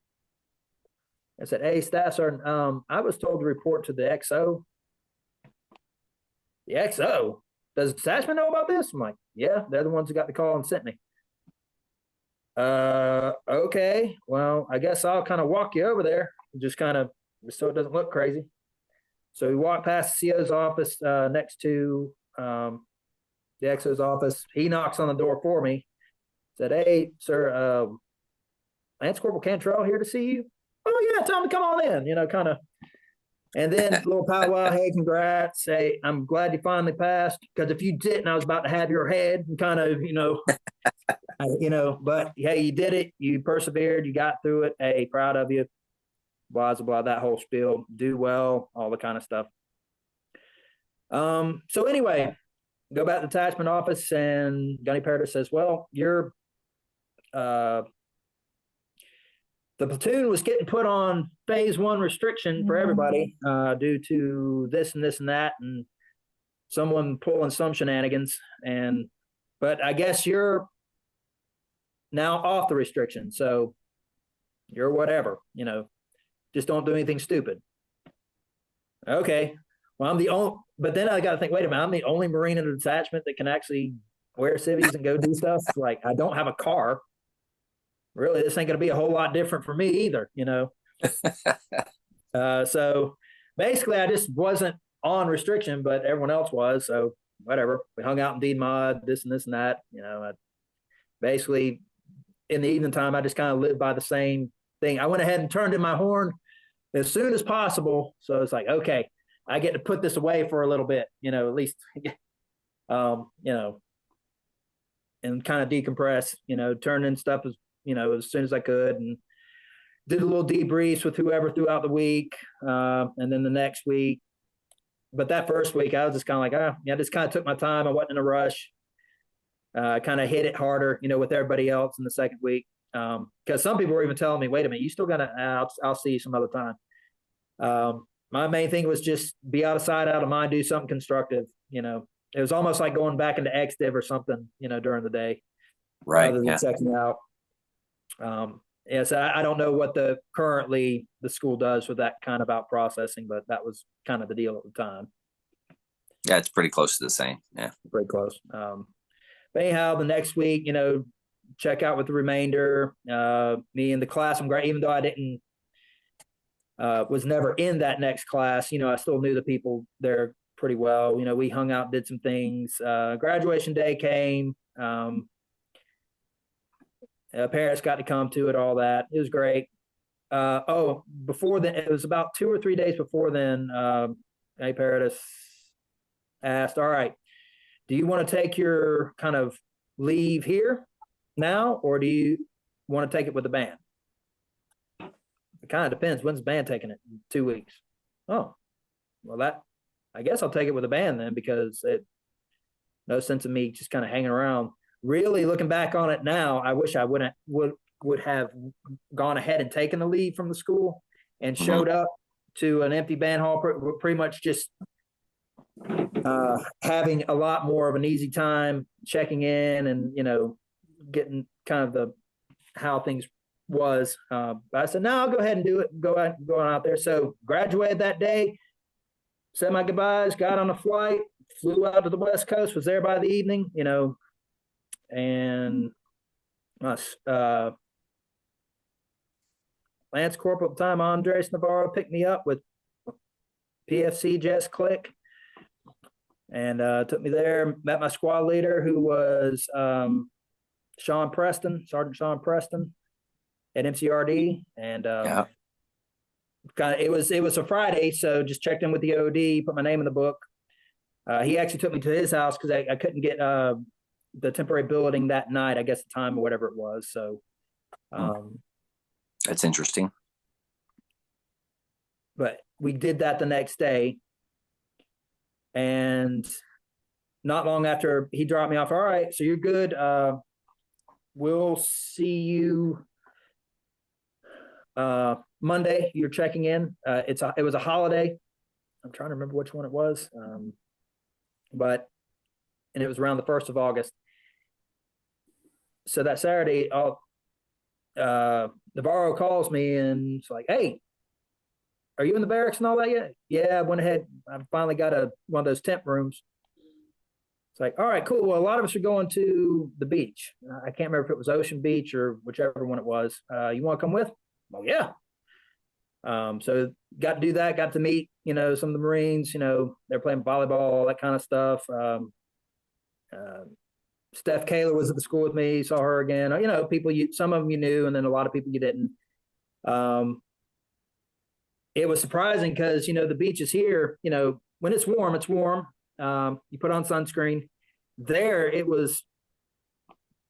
I said, hey, Staff Sergeant, I was told to report to the XO. The XO? Does Sashman know about this? I'm like, yeah, they're the ones who got the call and sent me. Okay, well, I guess I'll kind of walk you over there, just kind of so it doesn't look crazy. So we walked past the CO's office next to the XO's office. He knocks on the door for me. Said, hey, sir, Lance Corporal Cantrell here to see you. Oh, yeah, tell him to come on in, kind of And then a little powwow, hey, congrats. Hey, I'm glad you finally passed. Because if you didn't, I was about to have your head and kind of, but hey, you did it. You persevered. You got through it. Hey, proud of you. Blah, blah, blah, that whole spiel. Do well, all the kind of stuff. So anyway, go back to the detachment office, and Gunny Paradis says, well, you're the platoon was getting put on phase 1 restriction for everybody due to this and this and that, and someone pulling some shenanigans. But I guess you're now off the restriction, so you're whatever, just don't do anything stupid. Okay, well, I'm the only, but then I got to think, wait a minute, I'm the only Marine in the detachment that can actually wear civvies and go do stuff. Like, I don't have a car. Really, this ain't going to be a whole lot different for me either, So basically, I just wasn't on restriction, but everyone else was. So whatever. We hung out in DMOD, this and this and that. Basically, in the evening time, I just kind of lived by the same thing. I went ahead and turned in my horn as soon as possible. So it's like, okay, I get to put this away for a little bit, at least, and kind of decompress, turn in stuff as soon as I could, and did a little debriefs with whoever throughout the week, and then the next week. But that first week, I was just kind of like, I just kind of took my time. I wasn't in a rush. Kind of hit it harder, with everybody else in the second week. Because some people were even telling me, wait a minute, you still got to, I'll see you some other time. My main thing was just be out of sight, out of mind, do something constructive. It was almost like going back into XDiv or something, during the day. Right. Rather than checking out. So I don't know what currently the school does with that kind of out processing, but that was kind of the deal at the time. Yeah, it's pretty close to the same. Yeah, pretty close. But anyhow, the next week, check out with the remainder. Me and the class, I'm great, even though I didn't was never in that next class. I still knew the people there pretty well. We hung out, did some things. Graduation day came. Parents got to come to it, all that. It was great. Before then, it was about 2 or 3 days before then, Paradis asked, all right, do you want to take your kind of leave here now, or do you want to take it with the band? It kind of depends. When's the band taking it? 2 weeks. Oh, well, I guess I'll take it with the band then, because no sense of me just kind of hanging around. Really, looking back on it now, I wish I would have gone ahead and taken the leave from the school and showed up to an empty band hall, pretty much just having a lot more of an easy time checking in and getting kind of how things was. But I said, no, I'll go ahead and do it. Go out there. So graduated that day, said my goodbyes, got on a flight, flew out to the West Coast, was there by the evening, and Lance Corporal at the time, Andres Navarro, picked me up with PFC Jess Click, and took me there, met my squad leader, who was Sergeant Sean Preston at MCRD, and it was a Friday, so just checked in with the OD, put my name in the book. He actually took me to his house because I couldn't get the temporary building that night, I guess the time or whatever it was. So that's interesting. But we did that the next day. And not long after he dropped me off, all right, so you're good. We'll see you Monday. You're checking in. It was a holiday. I'm trying to remember which one it was. And it was around the 1st of August. So that Saturday, Navarro calls me and it's like, hey, are you in the barracks and all that yet? Yeah, I went ahead. I finally got one of those tent rooms. It's like, all right, cool. Well, a lot of us are going to the beach. I can't remember if it was Ocean Beach or whichever one it was. You want to come with? Well, yeah. So got to do that. Got to meet, some of the Marines. They're playing volleyball, all that kind of stuff. Steph Kaler was at the school with me. Saw her again. People some of them you knew, and then a lot of people you didn't. it was surprising because, the beaches here, when it's warm, it's warm. You put on sunscreen. There, it was,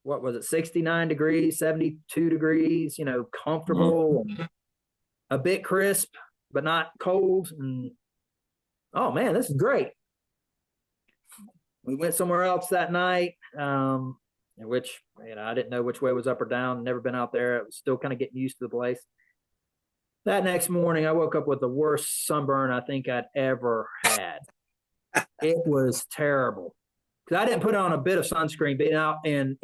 what was it, 69 degrees, 72 degrees, comfortable, a bit crisp, but not cold. And oh man, this is great. We went somewhere else that night, in which, I didn't know which way was up or down, never been out there. I was still kind of getting used to the place. That next morning, I woke up with the worst sunburn I think I'd ever had. It was terrible because I didn't put on a bit of sunscreen, being out in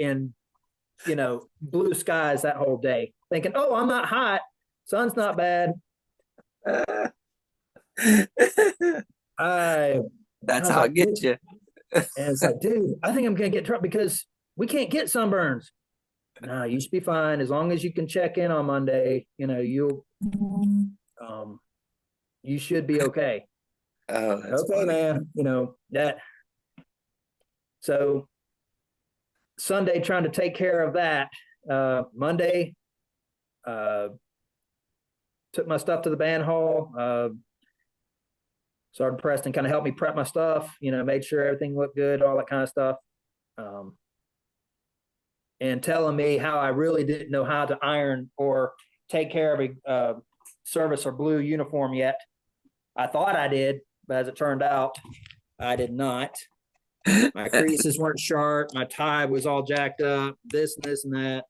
blue skies that whole day, thinking, "Oh, I'm not hot. Sun's not bad." That's how it gets you. And it's like, dude, I think I'm gonna get trouble because we can't get sunburns. No, you should be fine as long as you can check in on Monday. You should be okay. Oh, that's okay, funny. man. That. So Sunday, trying to take care of that. Monday, took my stuff to the band hall. Sergeant Preston kind of helped me prep my stuff. Made sure everything looked good, all that kind of stuff. And telling me how I really didn't know how to iron or take care of a service or blue uniform yet. I thought I did, but as it turned out, I did not. My creases weren't sharp. My tie was all jacked up, this and that,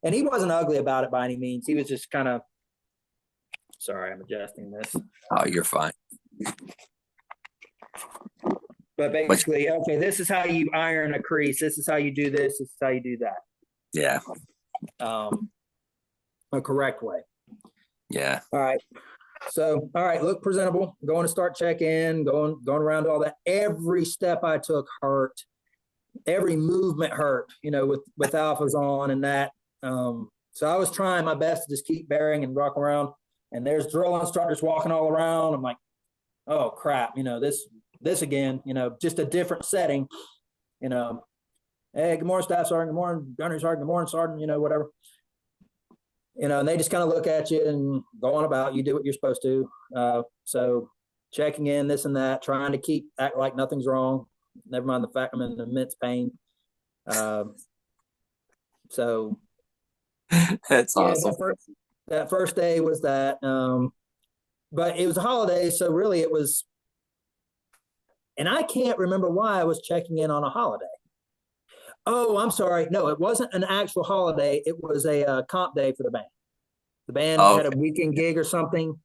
And he wasn't ugly about it by any means. He was just kind of, sorry, I'm adjusting this. Oh, you're fine. But basically, okay, this is how you iron a crease. This is how you do this. This is how you do that. Yeah. A correct way. Yeah. All right. So, all right, look presentable. Going to start check-in, going around all that. Every step I took hurt. Every movement hurt, with alphas on and that. So I was trying my best to just keep bearing and rock around. And there's drill instructors walking all around. I'm like, oh crap, this again, just a different setting, hey, good morning, Staff Sergeant, good morning, Gunnery Sergeant, good morning, Sergeant, whatever. And they just kind of look at you and go on about, you do what you're supposed to. So checking in, this and that, trying to act like nothing's wrong. Never mind the fact I'm in immense pain. So that's awesome. That first day was that, but it was a holiday. So really it was, and I can't remember why I was checking in on a holiday. Oh, I'm sorry. No, it wasn't an actual holiday. It was a comp day for the band. The band had a weekend gig or something.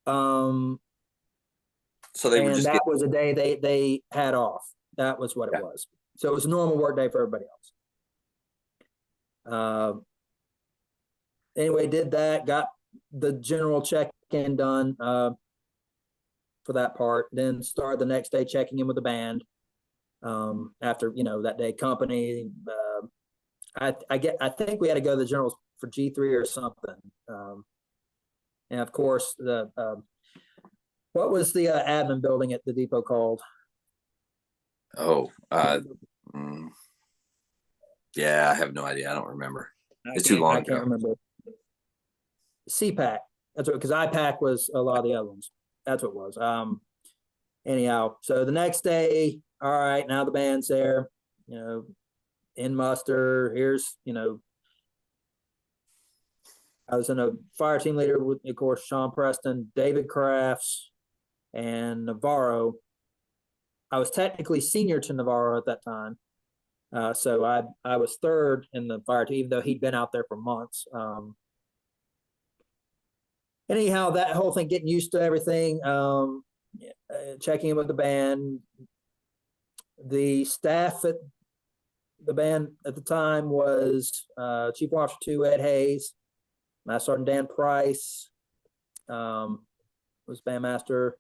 So they were just that was a day they had off. That was what it was. So it was a normal work day for everybody else. Anyway, did that, got the general check-in done for that part. Then started the next day checking in with the band. After that day company, I think we had to go to the generals for G3 or something. And of course what was the admin building at the depot called? Yeah, I have no idea. I don't remember. It's too long ago. I can't remember. CPAC. That's what, because IPAC was a lot of the other ones. That's what it was. Anyhow, so the next day, all right, now the band's there, in muster. Here's, I was in a fire team leader with, of course, Sean Preston, David Crafts, and Navarro. I was technically senior to Navarro at that time. So I was third in the fire team, even though he'd been out there for months. Anyhow, that whole thing, getting used to everything, checking in with the band. The staff at the band at the time was Chief Officer 2, Ed Hayes, Master Sergeant Dan Price, was bandmaster.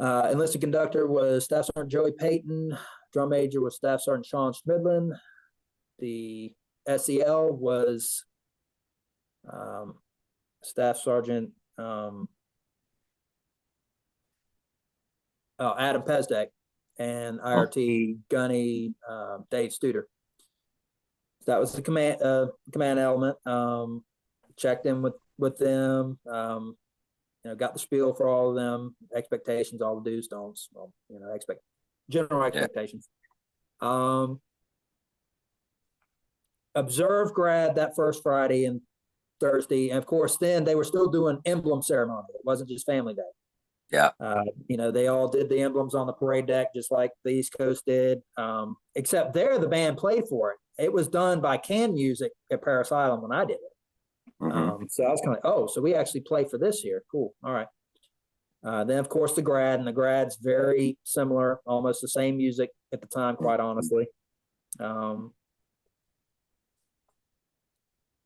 Enlisted conductor was Staff Sergeant Joey Payton. Drum major was Staff Sergeant Sean Schmidlin. The SEL was Staff Sergeant Adam Pezdek, and IRT Gunny Dave Studer. So that was the command element. Checked in with them. got the spiel for all of them, expectations, all the do's, don'ts, well, general expectations. Observed grad that first Friday and Thursday. And of course, then they were still doing emblem ceremony. It wasn't just family day. Yeah. They all did the emblems on the parade deck, just like the East Coast did. Except there, the band played for it. It was done by Can Music at Paris Island when I did it. Mm-hmm. So I was kind of like, oh, so we actually play for this here. Cool. All right. Then, of course, the grad, and the grad's very similar, almost the same music at the time, quite honestly. But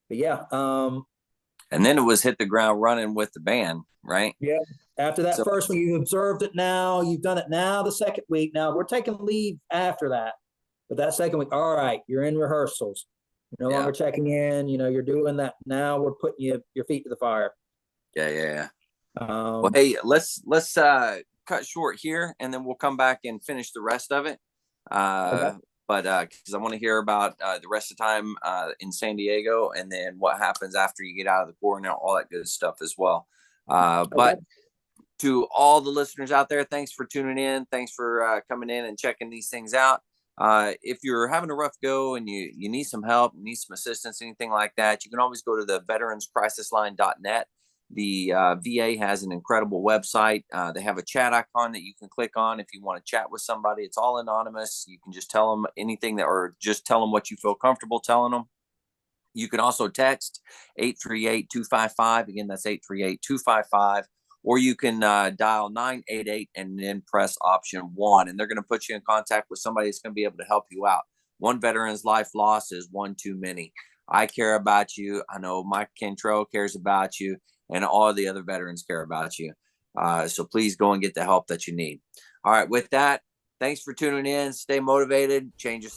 yeah. And then it was hit the ground running with the band, right? Yeah. After that first week, you observed it now, you've done it now the second week. Now we're taking leave after that. But that second week, all right, you're in rehearsals. You're no longer checking in, you're doing that. Now we're putting your feet to the fire. Yeah. Well, hey, let's cut short here, and then we'll come back and finish the rest of it. Okay. But because I want to hear about the rest of the time in San Diego, and then what happens after you get out of the Corps and all that good stuff as well. But to all the listeners out there, thanks for tuning in. Thanks for coming in and checking these things out. If you're having a rough go and you need some help, need some assistance, anything like that, you can always go to the veteranscrisisline.net. The VA has an incredible website. They have a chat icon that you can click on if you want to chat with somebody. It's all anonymous. You can just tell them anything or just tell them what you feel comfortable telling them. You can also text 838-255. Again, that's 838-255. Or you can dial 988 and then press option 1. And they're going to put you in contact with somebody that's going to be able to help you out. One veteran's life lost is one too many. I care about you. I know Mike Cantrell cares about you. And all the other veterans care about you. So please go and get the help that you need. All right. With that, thanks for tuning in. Stay motivated. Change your